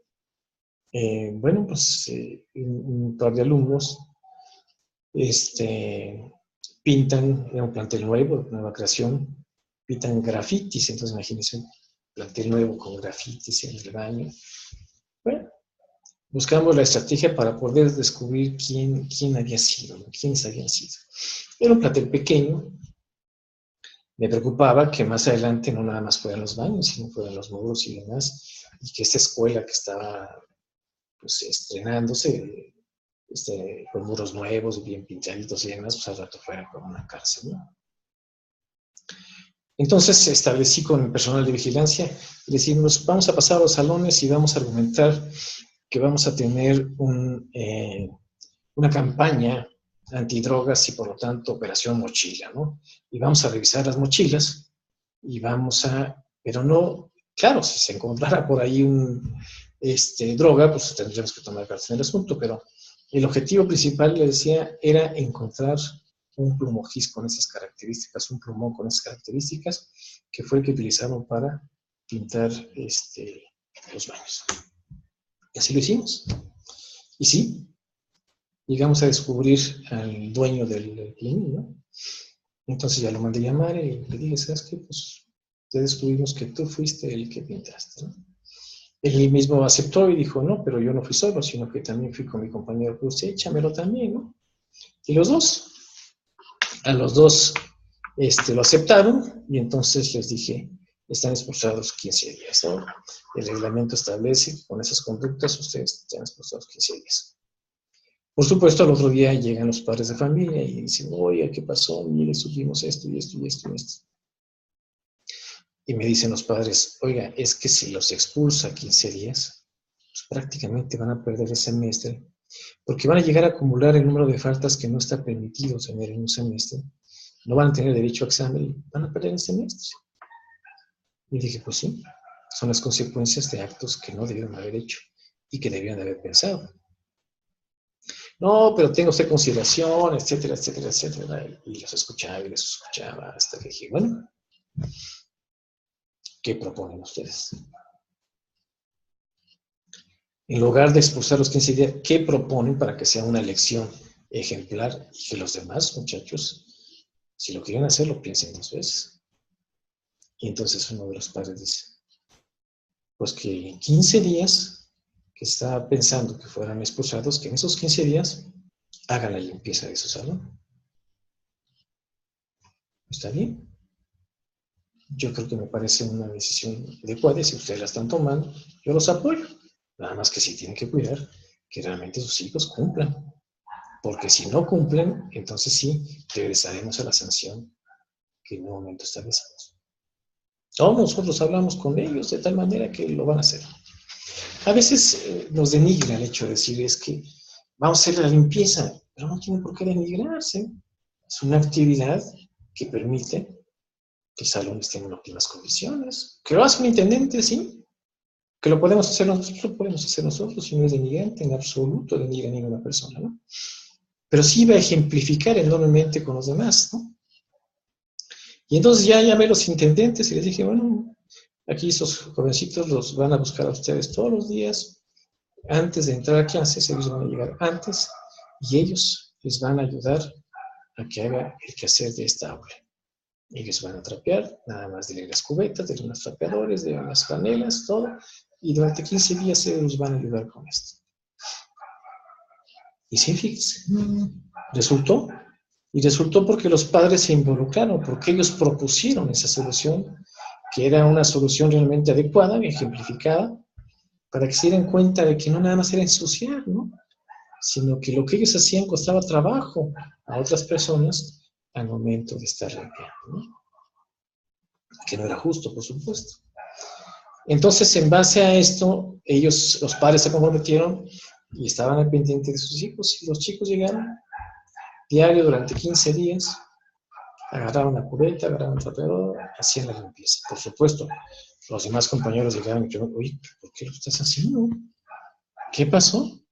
Bueno, pues un par de alumnos pintan, era un plantel nuevo, nueva creación, pintan grafitis. Entonces imagínense un plantel nuevo con grafitis en el baño. Bueno, buscamos la estrategia para poder descubrir quién había sido, ¿no? Quiénes habían sido. Era un plantel pequeño. Me preocupaba que más adelante no nada más fueran los baños, sino fueran los muros y demás, y que esta escuela que estaba pues estrenándose, con muros nuevos, bien pintaditos y demás, pues al rato fuera como una cárcel, ¿no? Entonces establecí con el personal de vigilancia y decimos, vamos a pasar a los salones y vamos a argumentar que vamos a tener una campaña antidrogas y por lo tanto operación mochila, ¿no? Y vamos a revisar las mochilas y pero no, claro, si se encontrara por ahí droga, pues tendríamos que tomar cartas en el asunto, pero el objetivo principal, le decía, era encontrar un plumogis con esas características, un plumón con esas características, que fue el que utilizaron para pintar los baños. Y así lo hicimos. Y sí, llegamos a descubrir al dueño del clínico, ¿no? Entonces ya lo mandé a llamar y le dije, ¿sabes qué? Pues ya descubrimos que tú fuiste el que pintaste, ¿no? Él mismo aceptó y dijo, no, pero yo no fui solo, sino que también fui con mi compañero. Pues échamelo también, ¿no? Y a los dos lo aceptaron y entonces les dije, están expulsados 15 días, ¿no? El reglamento establece que con esas conductas ustedes están expulsados 15 días. Por supuesto, al otro día llegan los padres de familia y dicen, oye, ¿qué pasó? Mire, subimos esto y esto y esto y esto. Y me dicen los padres, oiga, es que si los expulsa 15 días, pues prácticamente van a perder el semestre, porque van a llegar a acumular el número de faltas que no está permitido tener en un semestre. No van a tener derecho a examen y van a perder el semestre. Y dije, pues sí, son las consecuencias de actos que no debieron haber hecho y que debían haber pensado. No, pero tenga usted consideración, etcétera, etcétera, etcétera. Y los escuchaba y les escuchaba hasta que dije, bueno, ¿qué proponen ustedes? En lugar de expulsar los 15 días, ¿qué proponen para que sea una elección ejemplar y que los demás muchachos, si lo quieren hacer, lo piensen 2 veces? Y entonces uno de los padres dice, pues que en 15 días, que estaba pensando que fueran expulsados, que en esos 15 días hagan la limpieza de su salón. ¿Está bien? Yo creo que me parece una decisión adecuada y si ustedes la están tomando, yo los apoyo. Nada más que sí tienen que cuidar que realmente sus hijos cumplan. Porque si no cumplen, entonces sí, regresaremos a la sanción que en un momento establecemos. O nosotros hablamos con ellos de tal manera que lo van a hacer. A veces nos denigra el hecho de decir es que vamos a hacer la limpieza, pero no tiene por qué denigrarse. Es una actividad que permite que el salón esté en óptimas condiciones. Que lo hace un intendente, sí. Que lo podemos hacer nosotros, y no es denigrante en absoluto denigra a ninguna persona, ¿no? Pero sí va a ejemplificar enormemente con los demás, ¿no? Y entonces ya llamé a los intendentes y les dije, bueno, aquí esos jovencitos los van a buscar a ustedes todos los días. Antes de entrar a clases, ellos van a llegar antes y ellos les van a ayudar a que haga el quehacer de esta aula. Ellos van a trapear, nada más de las cubetas, de unos trapeadores, de unas franelas, todo. Y durante 15 días ellos nos van a ayudar con esto. Y sí, fíjense, resultó. Y resultó porque los padres se involucraron, porque ellos propusieron esa solución, que era una solución realmente adecuada y ejemplificada, para que se dieran cuenta de que no nada más era ensuciar, ¿no? Sino que lo que ellos hacían costaba trabajo a otras personas al momento de estar limpiando, ¿no? Que no era justo, por supuesto. Entonces, en base a esto, ellos, los padres se comprometieron y estaban al pendiente de sus hijos, y los chicos llegaron diario durante 15 días, agarraban la cubeta, agarraban el trapeador, hacían la limpieza. Por supuesto, los demás compañeros llegaban y me preguntaban, oye, ¿por qué lo estás haciendo? ¿Qué pasó?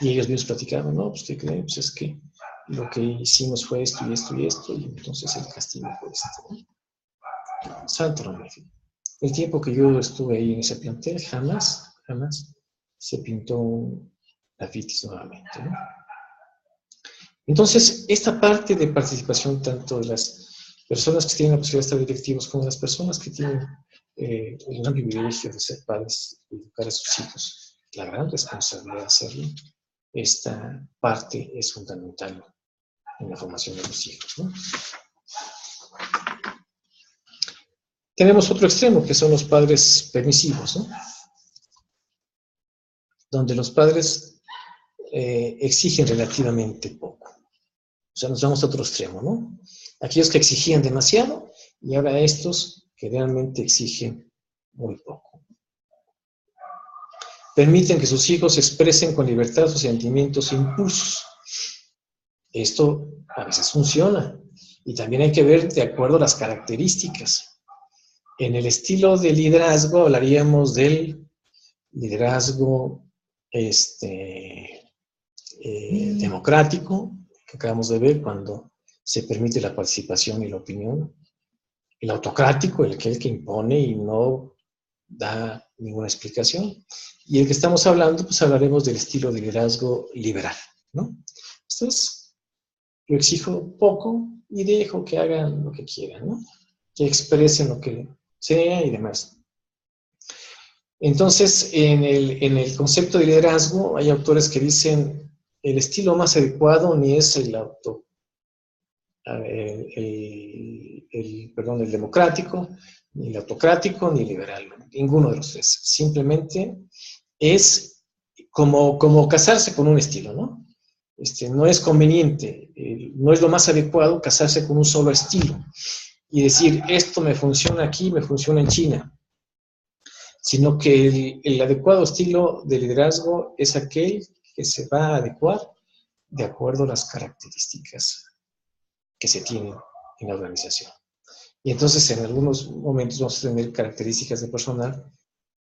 Y ellos mismos platicaban, no, pues ¿qué creen? Pues es que lo que hicimos fue esto y esto y esto, y entonces el castigo fue esto, ¿no? Santo remedio. El tiempo que yo estuve ahí en ese plantel, jamás se pintó un grafitis nuevamente, ¿no? Entonces, esta parte de participación tanto de las personas que tienen la posibilidad de estar directivos como de las personas que tienen el gran privilegio de ser padres y educar a sus hijos, la gran responsabilidad de hacerlo, esta parte es fundamental en la formación de los hijos, ¿no? Tenemos otro extremo, que son los padres permisivos, ¿no? Donde los padres exigen relativamente poco. O sea, nos vamos a otro extremo, ¿no? Aquellos que exigían demasiado y ahora estos que realmente exigen muy poco. Permiten que sus hijos expresen con libertad sus sentimientos e impulsos. Esto a veces funciona y también hay que ver de acuerdo a las características. En el estilo de liderazgo hablaríamos del liderazgo democrático, que acabamos de ver cuando se permite la participación y la opinión. El autocrático, el que impone y no da ninguna explicación. Y el que estamos hablando, pues hablaremos del estilo de liderazgo liberal, ¿no? Entonces, yo exijo poco y dejo que hagan lo que quieran, ¿no? Que expresen lo que sea y demás. Entonces, en el concepto de liderazgo, hay autores que dicen el estilo más adecuado ni es el democrático, ni el autocrático, ni el liberal. Ninguno de los tres. Simplemente es como casarse con un estilo, ¿no? No es conveniente, no es lo más adecuado casarse con un solo estilo y decir, esto me funciona aquí, me funciona en China, sino que el adecuado estilo de liderazgo es aquel que se va a adecuar de acuerdo a las características que se tienen en la organización. Y entonces en algunos momentos vamos a tener características de personal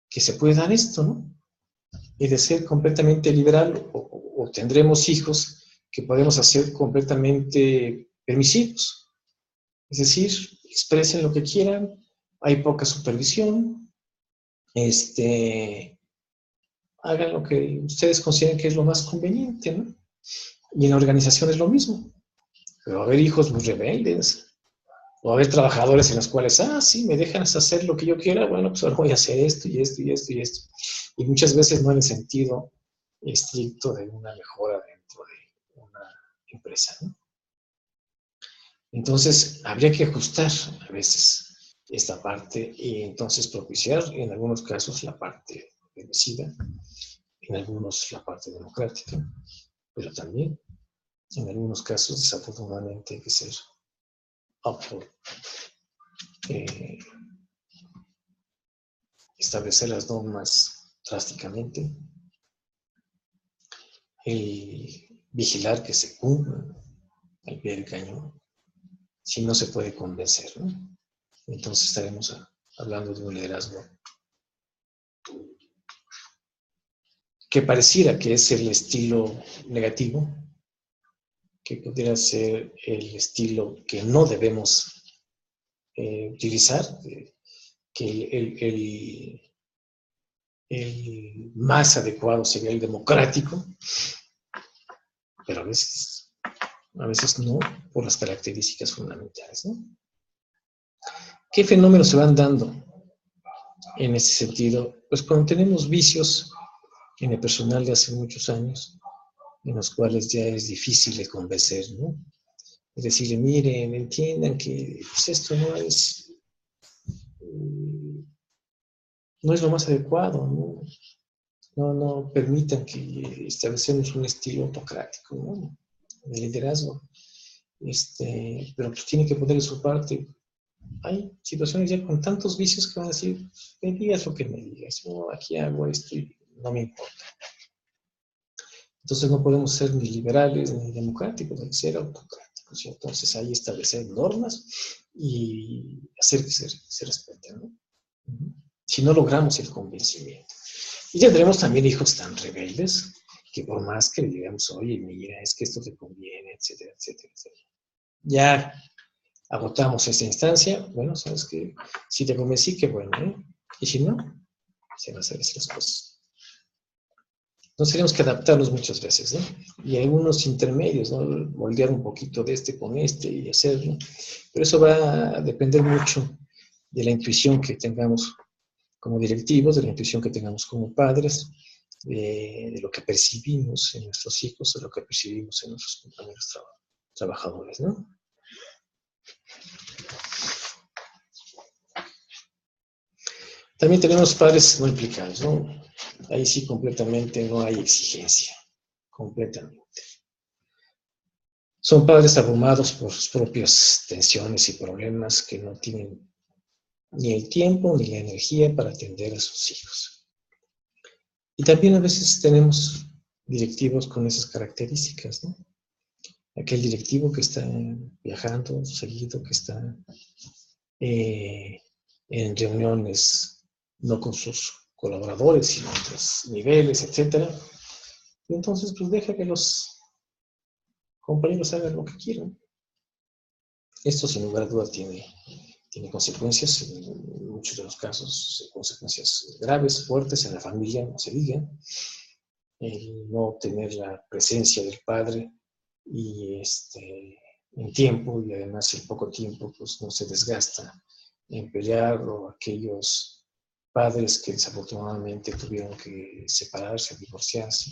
que se puede dar esto, ¿no? Y de ser completamente liberal o tendremos hijos que podemos hacer completamente permisivos. Es decir, expresen lo que quieran, hay poca supervisión, hagan lo que ustedes consideren que es lo más conveniente, ¿no? Y en la organización es lo mismo. Pero va a haber hijos muy rebeldes, o va a haber trabajadores en los cuales, sí, me dejan hacer lo que yo quiera, bueno, pues ahora voy a hacer esto y esto y esto y esto. Y muchas veces no en el sentido estricto de una mejora dentro de una empresa, ¿no? Entonces, habría que ajustar a veces esta parte y entonces propiciar en algunos casos la parte permisiva, en algunos la parte democrática, pero también en algunos casos desafortunadamente hay que ser upfront, establecer las normas drásticamente, vigilar que se cumplan al pie del cañón, si no se puede convencer, ¿no? Entonces estaremos hablando de un liderazgo que pareciera que es el estilo negativo, que pudiera ser el estilo que no debemos utilizar, que el más adecuado sería el democrático, pero a veces no, por las características fundamentales, ¿no? ¿Qué fenómenos se van dando en ese sentido? Pues cuando tenemos vicios en el personal de hace muchos años, en los cuales ya es difícil de convencer, ¿no? Es decir, miren, entiendan que pues esto no es lo más adecuado, ¿no? No permitan que establecemos un estilo autocrático, ¿no? De liderazgo. Pero pues tiene que poner de su parte. Hay situaciones ya con tantos vicios que van a decir, me digas lo que me digas, yo aquí hago esto y no me importa. Entonces no podemos ser ni liberales ni democráticos, hay que ser autocráticos. Y entonces ahí establecer normas y hacer que se respeten, ¿no? Si no logramos el convencimiento. Y tendremos también hijos tan rebeldes que por más que le digamos, oye, mira, es que esto te conviene, etcétera, etcétera, etcétera. Ya agotamos esta instancia, bueno, sabes que si te convencí, qué bueno, ¿eh? Y si no, se van a hacer esas cosas. Entonces tenemos que adaptarnos muchas veces, ¿no? Y hay unos intermedios, ¿no? Moldear un poquito de con y hacerlo. Pero eso va a depender mucho de la intuición que tengamos como directivos, de la intuición que tengamos como padres, de lo que percibimos en nuestros hijos, de lo que percibimos en nuestros compañeros trabajadores, ¿no? También tenemos padres no implicados, ¿no? Ahí sí completamente no hay exigencia, completamente. Son padres abrumados por sus propias tensiones y problemas que no tienen ni el tiempo ni la energía para atender a sus hijos. Y también a veces tenemos directivos con esas características, ¿no? Aquel directivo que está viajando seguido, que está en reuniones no con sus colaboradores, sino en otros niveles, etc. Y entonces, pues deja que los compañeros hagan lo que quieran. Esto, sin lugar a dudas, tiene tiene consecuencias, en muchos de los casos, consecuencias graves, fuertes en la familia, no se diga. El no tener la presencia del padre y en tiempo, y además en poco tiempo, pues no se desgasta en pelear, o aquellos padres que desafortunadamente tuvieron que separarse, divorciarse,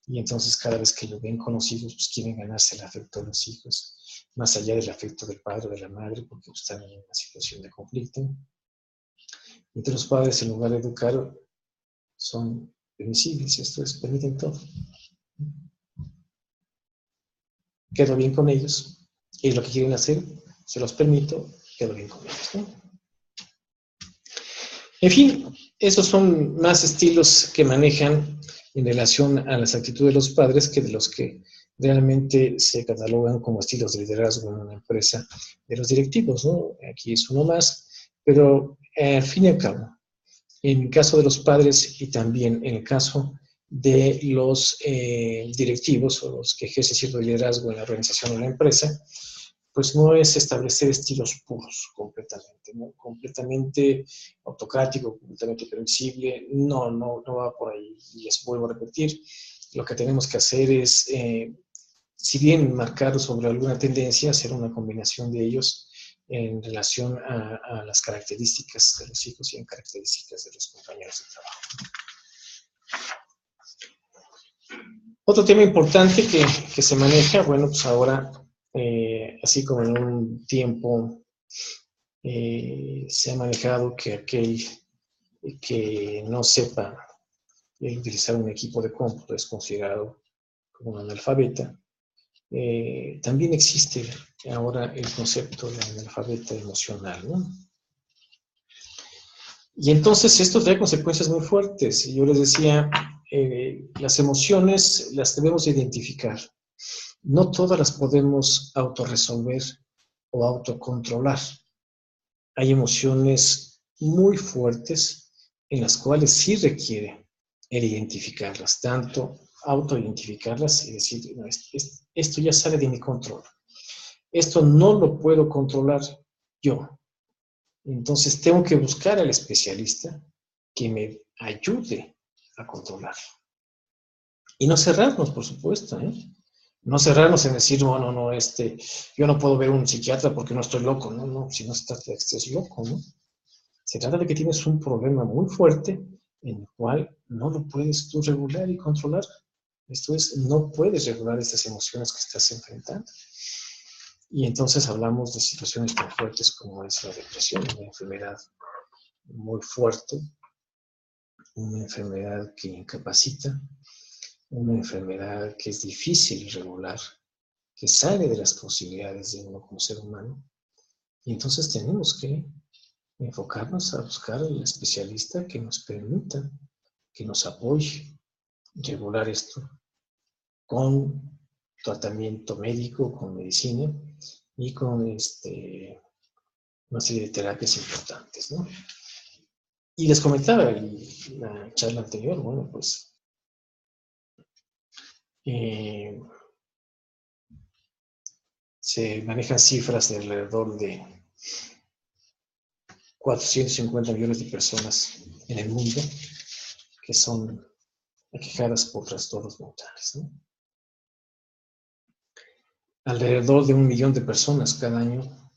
y entonces cada vez que lo ven con los hijos, pues quieren ganarse el afecto de los hijos, más allá del afecto del padre o de la madre, porque están en una situación de conflicto. Entre los padres, en lugar de educar, son permisibles, esto es, permiten todo. Quedo bien con ellos, es lo que quieren hacer, se los permito, quedo bien con ellos, ¿no? En fin, esos son más estilos que manejan en relación a las actitudes de los padres que de los que realmente se catalogan como estilos de liderazgo en una empresa de los directivos, ¿no? Aquí es uno más, pero al fin y al cabo, en el caso de los padres y también en el caso de los directivos o los que ejercen cierto liderazgo en la organización o en la empresa, pues no es establecer estilos puros completamente, ¿no? Completamente autocrático, completamente previsible, no va por ahí. Y les vuelvo a repetir, lo que tenemos que hacer es, si bien marcar sobre alguna tendencia, hacer una combinación de ellos en relación a las características de los hijos y en características de los compañeros de trabajo. Otro tema importante que se maneja, bueno, pues ahora, así como en un tiempo se ha manejado que aquel que no sepa utilizar un equipo de cómputo es considerado como un analfabeta, también existe ahora el concepto de analfabeta emocional, ¿no? Y entonces esto trae consecuencias muy fuertes. Yo les decía, las emociones las debemos identificar. No todas las podemos autorresolver o autocontrolar. Hay emociones muy fuertes en las cuales sí requiere el identificarlas, tanto autoidentificarlas y decir, no, esto ya sale de mi control. Esto no lo puedo controlar yo. Entonces tengo que buscar al especialista que me ayude a controlarlo. Y no cerrarnos, por supuesto, ¿eh? No cerrarnos en decir, no, yo no puedo ver a un psiquiatra porque no estoy loco, no, si no estás loco, ¿no? Se trata de que tienes un problema muy fuerte en el cual no lo puedes tú regular y controlar. Esto es, no puedes regular estas emociones que estás enfrentando. Y entonces hablamos de situaciones tan fuertes como es la depresión, una enfermedad muy fuerte, una enfermedad que incapacita, una enfermedad que es difícil regular, que sale de las posibilidades de uno como ser humano. Y entonces tenemos que enfocarnos a buscar al especialista que nos permita, que nos apoye regular esto con tratamiento médico, con medicina y con una serie de terapias importantes, ¿no? Y les comentaba en la charla anterior, bueno, pues se manejan cifras de alrededor de 450 millones de personas en el mundo que son aquejadas por trastornos mentales, ¿no? Alrededor de 1 millón de personas cada año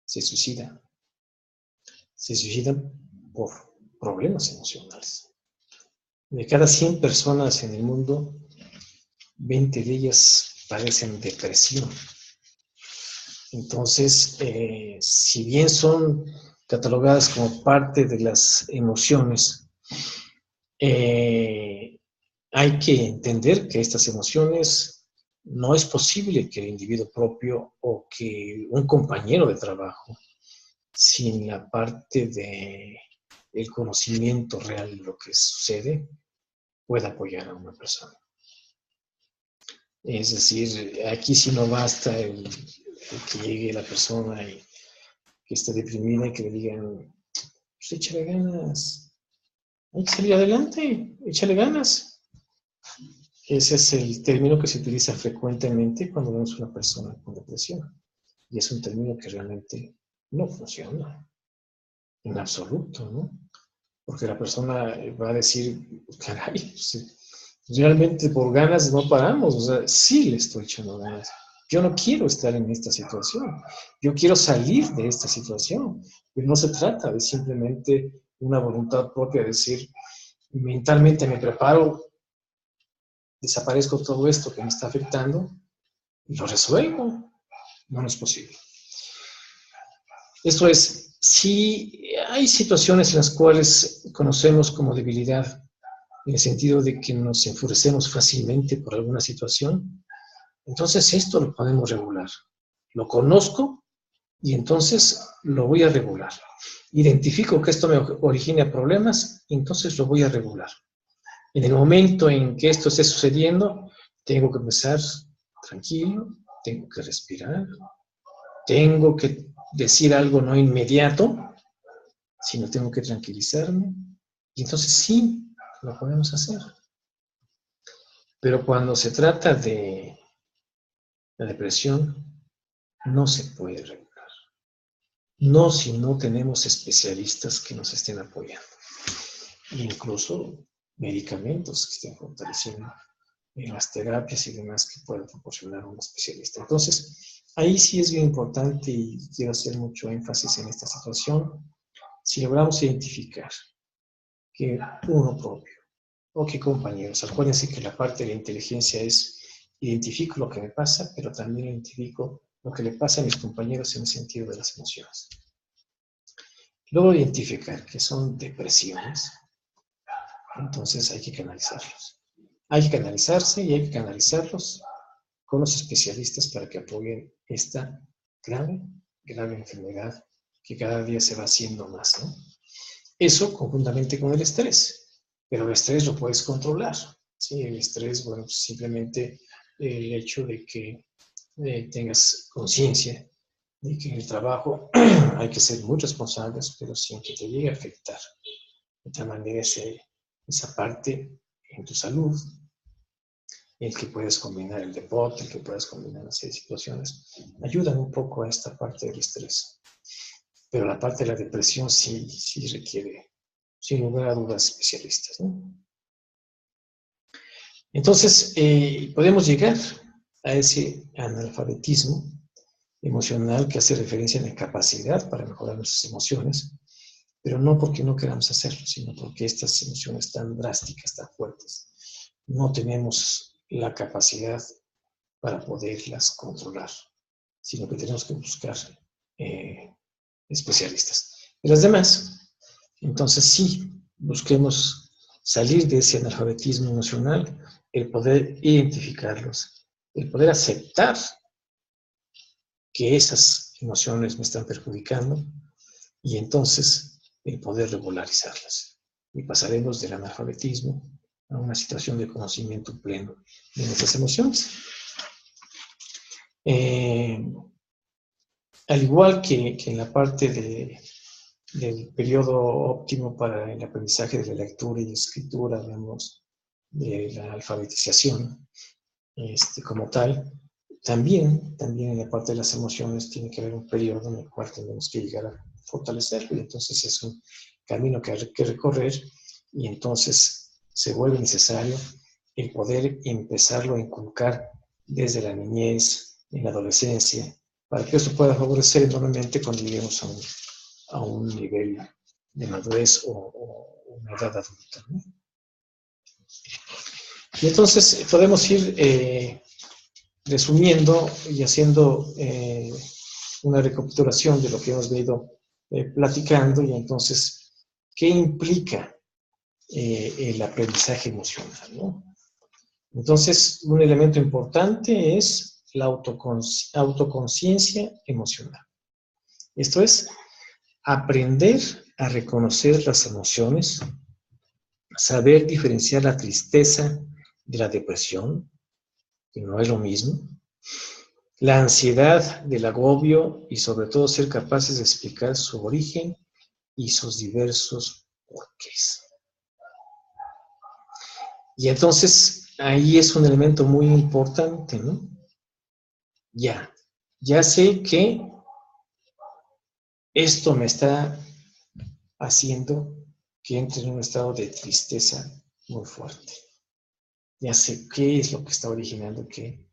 se suicidan. Se suicidan por problemas emocionales. De cada 100 personas en el mundo, 20 de ellas padecen depresión. Entonces, si bien son catalogadas como parte de las emociones, hay que entender que estas emociones no es posible que el individuo propio o que un compañero de trabajo, sin la parte del conocimiento real de lo que sucede, pueda apoyar a una persona. Es decir, aquí sí no basta el que llegue la persona y que esté deprimida y que le digan, pues échale ganas, hay que salir adelante, échale ganas. Ese es el término que se utiliza frecuentemente cuando vemos una persona con depresión. Y es un término que realmente no funciona en absoluto, ¿no? Porque la persona va a decir, caray, pues, realmente por ganas no paramos, o sea, sí le estoy echando ganas. Yo no quiero estar en esta situación, yo quiero salir de esta situación, pero no se trata de simplemente una voluntad propia de decir, mentalmente me preparo, desaparezco todo esto que me está afectando y lo resuelvo. No es posible. Esto es, si hay situaciones en las cuales conocemos como debilidad, en el sentido de que nos enfurecemos fácilmente por alguna situación, entonces esto lo podemos regular. Lo conozco y entonces lo voy a regular. Identifico que esto me origina problemas, entonces lo voy a regular. En el momento en que esto esté sucediendo, tengo que empezar tranquilo, tengo que respirar, tengo que decir algo no inmediato, sino tengo que tranquilizarme. Y entonces sí, lo podemos hacer. Pero cuando se trata de la depresión, no se puede regular. No si no tenemos especialistas que nos estén apoyando. Incluso medicamentos que estén fortaleciendo en las terapias y demás que pueda proporcionar un especialista. Entonces, ahí sí es bien importante y quiero hacer mucho énfasis en esta situación. Si logramos identificar que uno propio o que compañeros, acuérdense que la parte de la inteligencia es identifico lo que me pasa, pero también identifico lo que le pasa a mis compañeros en el sentido de las emociones. Luego identificar que son depresiones, entonces hay que canalizarlos. Hay que canalizarse y hay que canalizarlos con los especialistas para que apoyen esta grave, grave enfermedad que cada día se va haciendo más, ¿no? Eso conjuntamente con el estrés, pero el estrés lo puedes controlar, ¿sí? El estrés, bueno, pues simplemente el hecho de que tengas conciencia de que en el trabajo hay que ser muy responsables, pero sin que te llegue a afectar. De tal manera esa parte en tu salud, el que puedes combinar el deporte, el que puedes combinar una serie de situaciones, ayudan un poco a esta parte del estrés. Pero la parte de la depresión sí requiere, sin lugar a dudas, especialistas, ¿no? Entonces, podemos llegar a ese analfabetismo emocional que hace referencia a la capacidad para mejorar nuestras emociones, pero no porque no queramos hacerlo, sino porque estas emociones tan drásticas, tan fuertes, no tenemos la capacidad para poderlas controlar, sino que tenemos que buscar especialistas. Y las demás, entonces sí, busquemos salir de ese analfabetismo emocional, el poder identificarlos, el poder aceptar que esas emociones me están perjudicando y entonces el poder regularizarlas. Y pasaremos del analfabetismo a una situación de conocimiento pleno de nuestras emociones. Al igual que en la parte del periodo óptimo para el aprendizaje de la lectura y escritura, digamos, de la alfabetización como tal, también en la parte de las emociones tiene que haber un periodo en el cual tenemos que llegar a fortalecerlo y entonces es un camino que hay que recorrer y entonces se vuelve necesario el poder empezarlo a inculcar desde la niñez, en la adolescencia, para que esto pueda favorecer enormemente cuando lleguemos a un nivel de madurez o una edad adulta, ¿no? Y entonces podemos ir resumiendo y haciendo una recapitulación de lo que hemos venido platicando y entonces, ¿qué implica el aprendizaje emocional, ¿no? Entonces, un elemento importante es la autoconciencia emocional. Esto es, aprender a reconocer las emociones, saber diferenciar la tristeza de la depresión, que no es lo mismo, la ansiedad del agobio y sobre todo ser capaces de explicar su origen y sus diversos porqués. Y entonces ahí es un elemento muy importante, ¿no? Ya sé que esto me está haciendo que entre en un estado de tristeza muy fuerte. Ya sé qué es lo que está originando que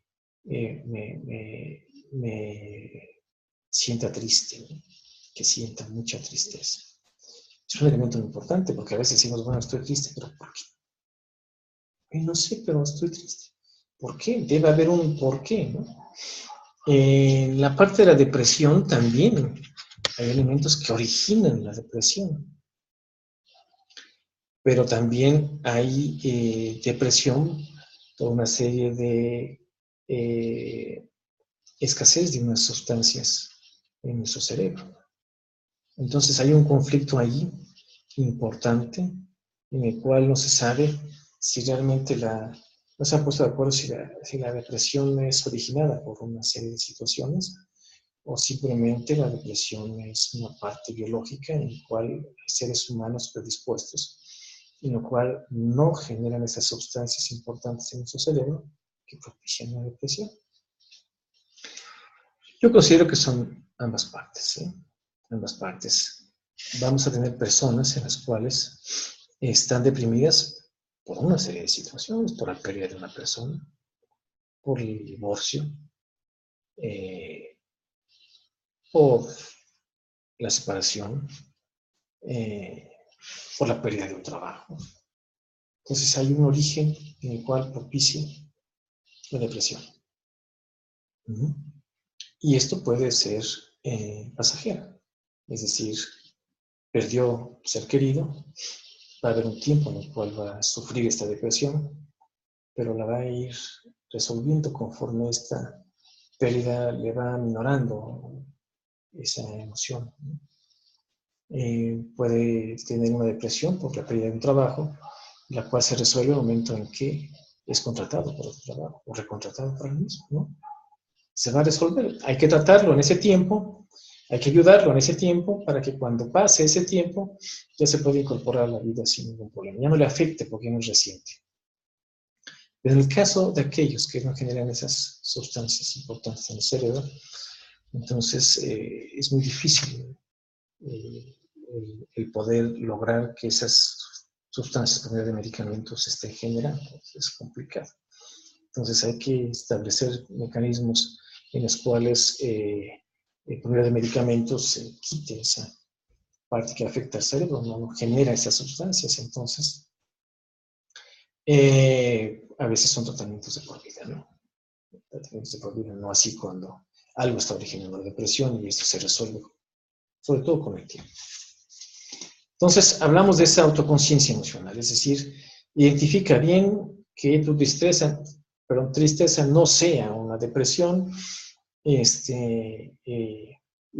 me sienta triste, ¿no? Que sienta mucha tristeza. Es un elemento muy importante porque a veces decimos, bueno, estoy triste, pero ¿por qué? No sé, pero estoy triste. ¿Por qué? Debe haber un por qué, ¿no? En la parte de la depresión también hay elementos que originan la depresión, pero también hay depresión por una serie de escasez de unas sustancias en nuestro cerebro. Entonces hay un conflicto ahí importante en el cual no se sabe si realmente no se han puesto de acuerdo si la depresión es originada por una serie de situaciones o simplemente la depresión es una parte biológica en la cual hay seres humanos predispuestos, en lo cual no generan esas sustancias importantes en nuestro cerebro que propician la depresión. Yo considero que son ambas partes, ¿sí? Ambas partes. Vamos a tener personas en las cuales están deprimidas por una serie de situaciones, por la pérdida de una persona, por el divorcio, por la separación, por la pérdida de un trabajo. Entonces hay un origen en el cual propicia la depresión. Y esto puede ser pasajero, es decir, perdió ser querido, va a haber un tiempo en el cual va a sufrir esta depresión, pero la va a ir resolviendo conforme esta pérdida le va minorando esa emoción. Puede tener una depresión por la pérdida de un trabajo, la cual se resuelve en el momento en que es contratado por otro trabajo o recontratado por el mismo, ¿no? Se va a resolver. Hay que tratarlo en ese tiempo, hay que ayudarlo en ese tiempo para que cuando pase ese tiempo ya se pueda incorporar a la vida sin ningún problema. Ya no le afecte porque no es reciente. Pero en el caso de aquellos que no generan esas sustancias importantes en el cerebro, entonces es muy difícil el poder lograr que esas sustancias por medio de medicamentos se estén generando. Es complicado. Entonces hay que establecer mecanismos en los cuales por medio de medicamentos se quite esa parte que afecta al cerebro, no genera esas sustancias. Entonces, a veces son tratamientos de por vida, ¿no? Tratamientos de por vida, no así cuando algo está originando la depresión y esto se resuelve, sobre todo con el tiempo. Entonces, hablamos de esa autoconciencia emocional, es decir, identifica bien que tu tristeza no sea una depresión, y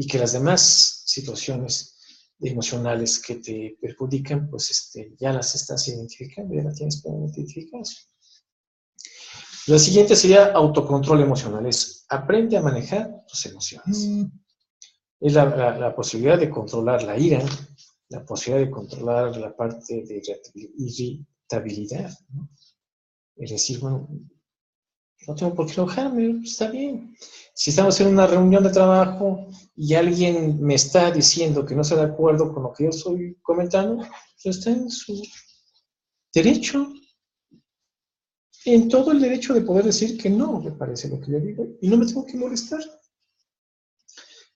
que las demás situaciones emocionales que te perjudican, pues ya las estás identificando, ya las tienes plenamente identificadas. La siguiente sería autocontrol emocional, es aprende a manejar tus emociones. Es la posibilidad de controlar la ira, la posibilidad de controlar la parte de irritabilidad, ¿no? Es decir, bueno, no tengo por qué enojarme, está bien. Si estamos en una reunión de trabajo y alguien me está diciendo que no está de acuerdo con lo que yo estoy comentando, pues está en su derecho, en todo el derecho de poder decir que no me parece lo que yo digo y no me tengo que molestar.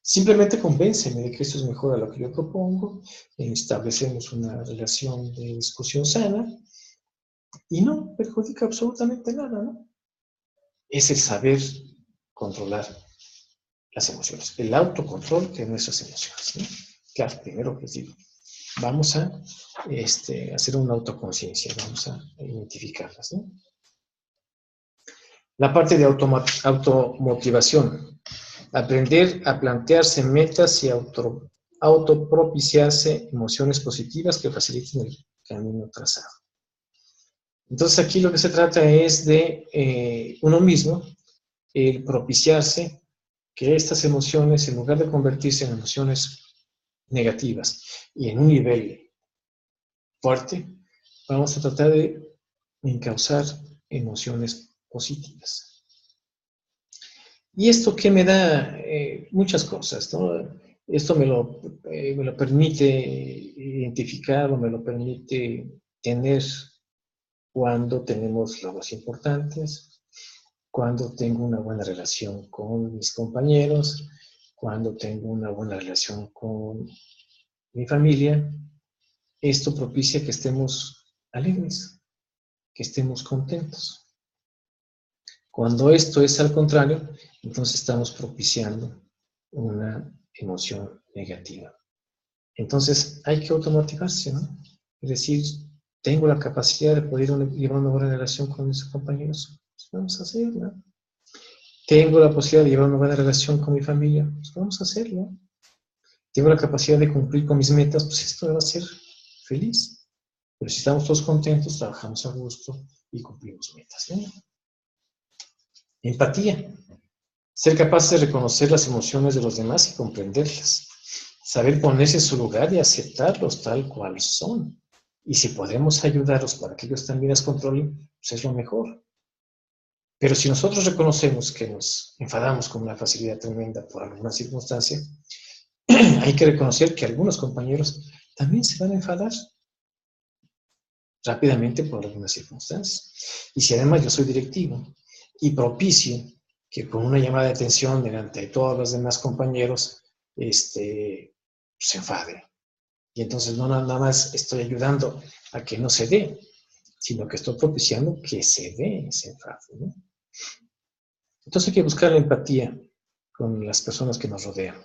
Simplemente convénceme de que esto es mejor a lo que yo propongo, establecemos una relación de discusión sana y no perjudica absolutamente nada, ¿no? Es el saber controlar las emociones, el autocontrol de nuestras emociones, ¿no? Claro, primer objetivo. Vamos a hacer una autoconciencia, vamos a identificarlas, ¿no? La parte de automotivación. Aprender a plantearse metas y autopropiciarse emociones positivas que faciliten el camino trazado. Entonces aquí lo que se trata es de uno mismo, el propiciarse que estas emociones, en lugar de convertirse en emociones negativas y en un nivel fuerte, vamos a tratar de encauzar emociones positivas. ¿Y esto qué me da? Muchas cosas, ¿no? Esto me lo permite identificar o me lo permite tener cuando tenemos logros importantes, cuando tengo una buena relación con mis compañeros, cuando tengo una buena relación con mi familia. Esto propicia que estemos alegres, que estemos contentos. Cuando esto es al contrario, entonces estamos propiciando una emoción negativa. Entonces hay que automotivarse, ¿no? Es decir, tengo la capacidad de poder llevar una buena relación con mis compañeros, pues vamos a hacerla. Tengo la posibilidad de llevar una buena relación con mi familia, pues vamos a hacerlo. Tengo la capacidad de cumplir con mis metas, pues esto me va a hacer feliz. Pero si estamos todos contentos, trabajamos a gusto y cumplimos metas, ¿no? Empatía. Ser capaz de reconocer las emociones de los demás y comprenderlas. Saber ponerse en su lugar y aceptarlos tal cual son. Y si podemos ayudarlos para que ellos también las controlen, pues es lo mejor. Pero si nosotros reconocemos que nos enfadamos con una facilidad tremenda por alguna circunstancia, hay que reconocer que algunos compañeros también se van a enfadar rápidamente por algunas circunstancias. Y si además yo soy directivo y propicio que con una llamada de atención delante de todos los demás compañeros se enfade. Y entonces no nada más estoy ayudando a que no se dé, sino que estoy propiciando que se dé ese enfado, ¿no? Entonces hay que buscar la empatía con las personas que nos rodean.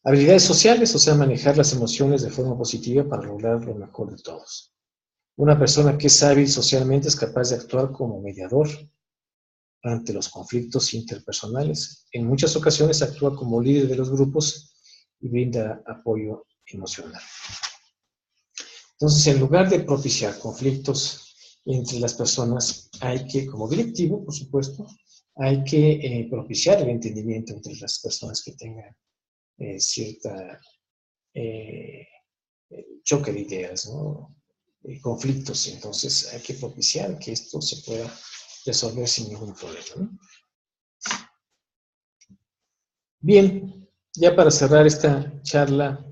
Habilidades sociales, o sea, manejar las emociones de forma positiva para lograr lo mejor de todos. Una persona que es hábil socialmente es capaz de actuar como mediador ante los conflictos interpersonales. En muchas ocasiones actúa como líder de los grupos y brinda apoyo emocional. Entonces, en lugar de propiciar conflictos entre las personas, hay que, como directivo, por supuesto, hay que propiciar el entendimiento entre las personas que tengan cierta choque de ideas, ¿no? Conflictos. Entonces, hay que propiciar que esto se pueda resolver sin ningún problema, ¿no? Bien, ya para cerrar esta charla,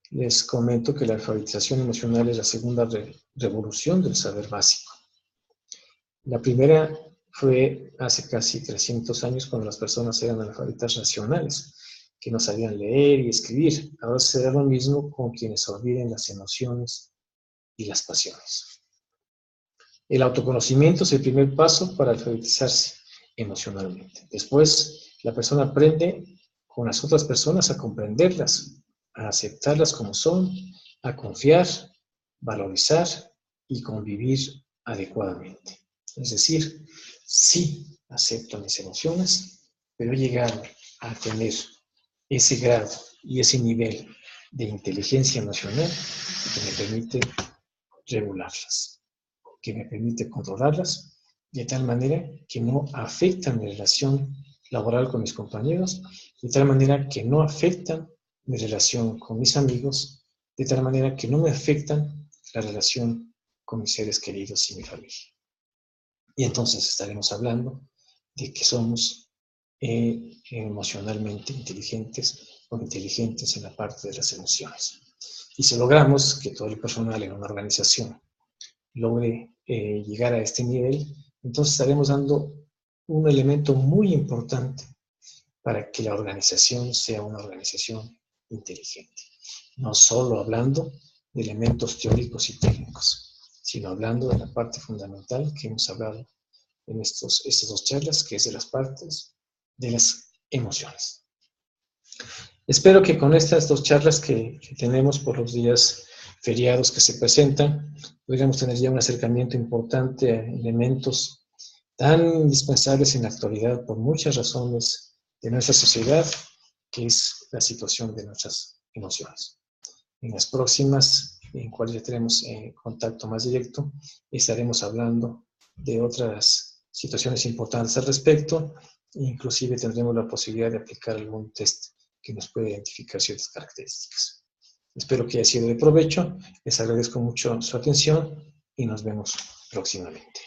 les comento que la alfabetización emocional es la segunda revolución del saber básico. La primera fue hace casi 300 años cuando las personas eran analfabetas racionales, que no sabían leer y escribir. Ahora será lo mismo con quienes olviden las emociones y las pasiones. El autoconocimiento es el primer paso para alfabetizarse emocionalmente. Después, la persona aprende con las otras personas a comprenderlas, a aceptarlas como son, a confiar, valorizar y convivir adecuadamente. Es decir, sí acepto mis emociones, pero he llegado a tener ese grado y ese nivel de inteligencia emocional que me permite regularlas, que me permite controlarlas de tal manera que no afectan mi relación laboral con mis compañeros, de tal manera que no afectan mi relación con mis amigos, de tal manera que no me afectan la relación con mis seres queridos y mi familia. Y entonces estaremos hablando de que somos emocionalmente inteligentes o inteligentes en la parte de las emociones. Y si logramos que todo el personal en una organización logre llegar a este nivel, entonces estaremos dando un elemento muy importante para que la organización sea una organización inteligente. No solo hablando de elementos teóricos y técnicos, sino hablando de la parte fundamental que hemos hablado en estas dos charlas, que es de las partes de las emociones. Espero que con estas dos charlas que tenemos por los días feriados que se presentan, podríamos tener ya un acercamiento importante a elementos tan indispensables en la actualidad por muchas razones de nuestra sociedad, que es la situación de nuestras emociones. En las próximas, en cuales ya tenemos contacto más directo, estaremos hablando de otras situaciones importantes al respecto, e inclusive tendremos la posibilidad de aplicar algún test que nos pueda identificar ciertas características. Espero que haya sido de provecho, les agradezco mucho su atención y nos vemos próximamente.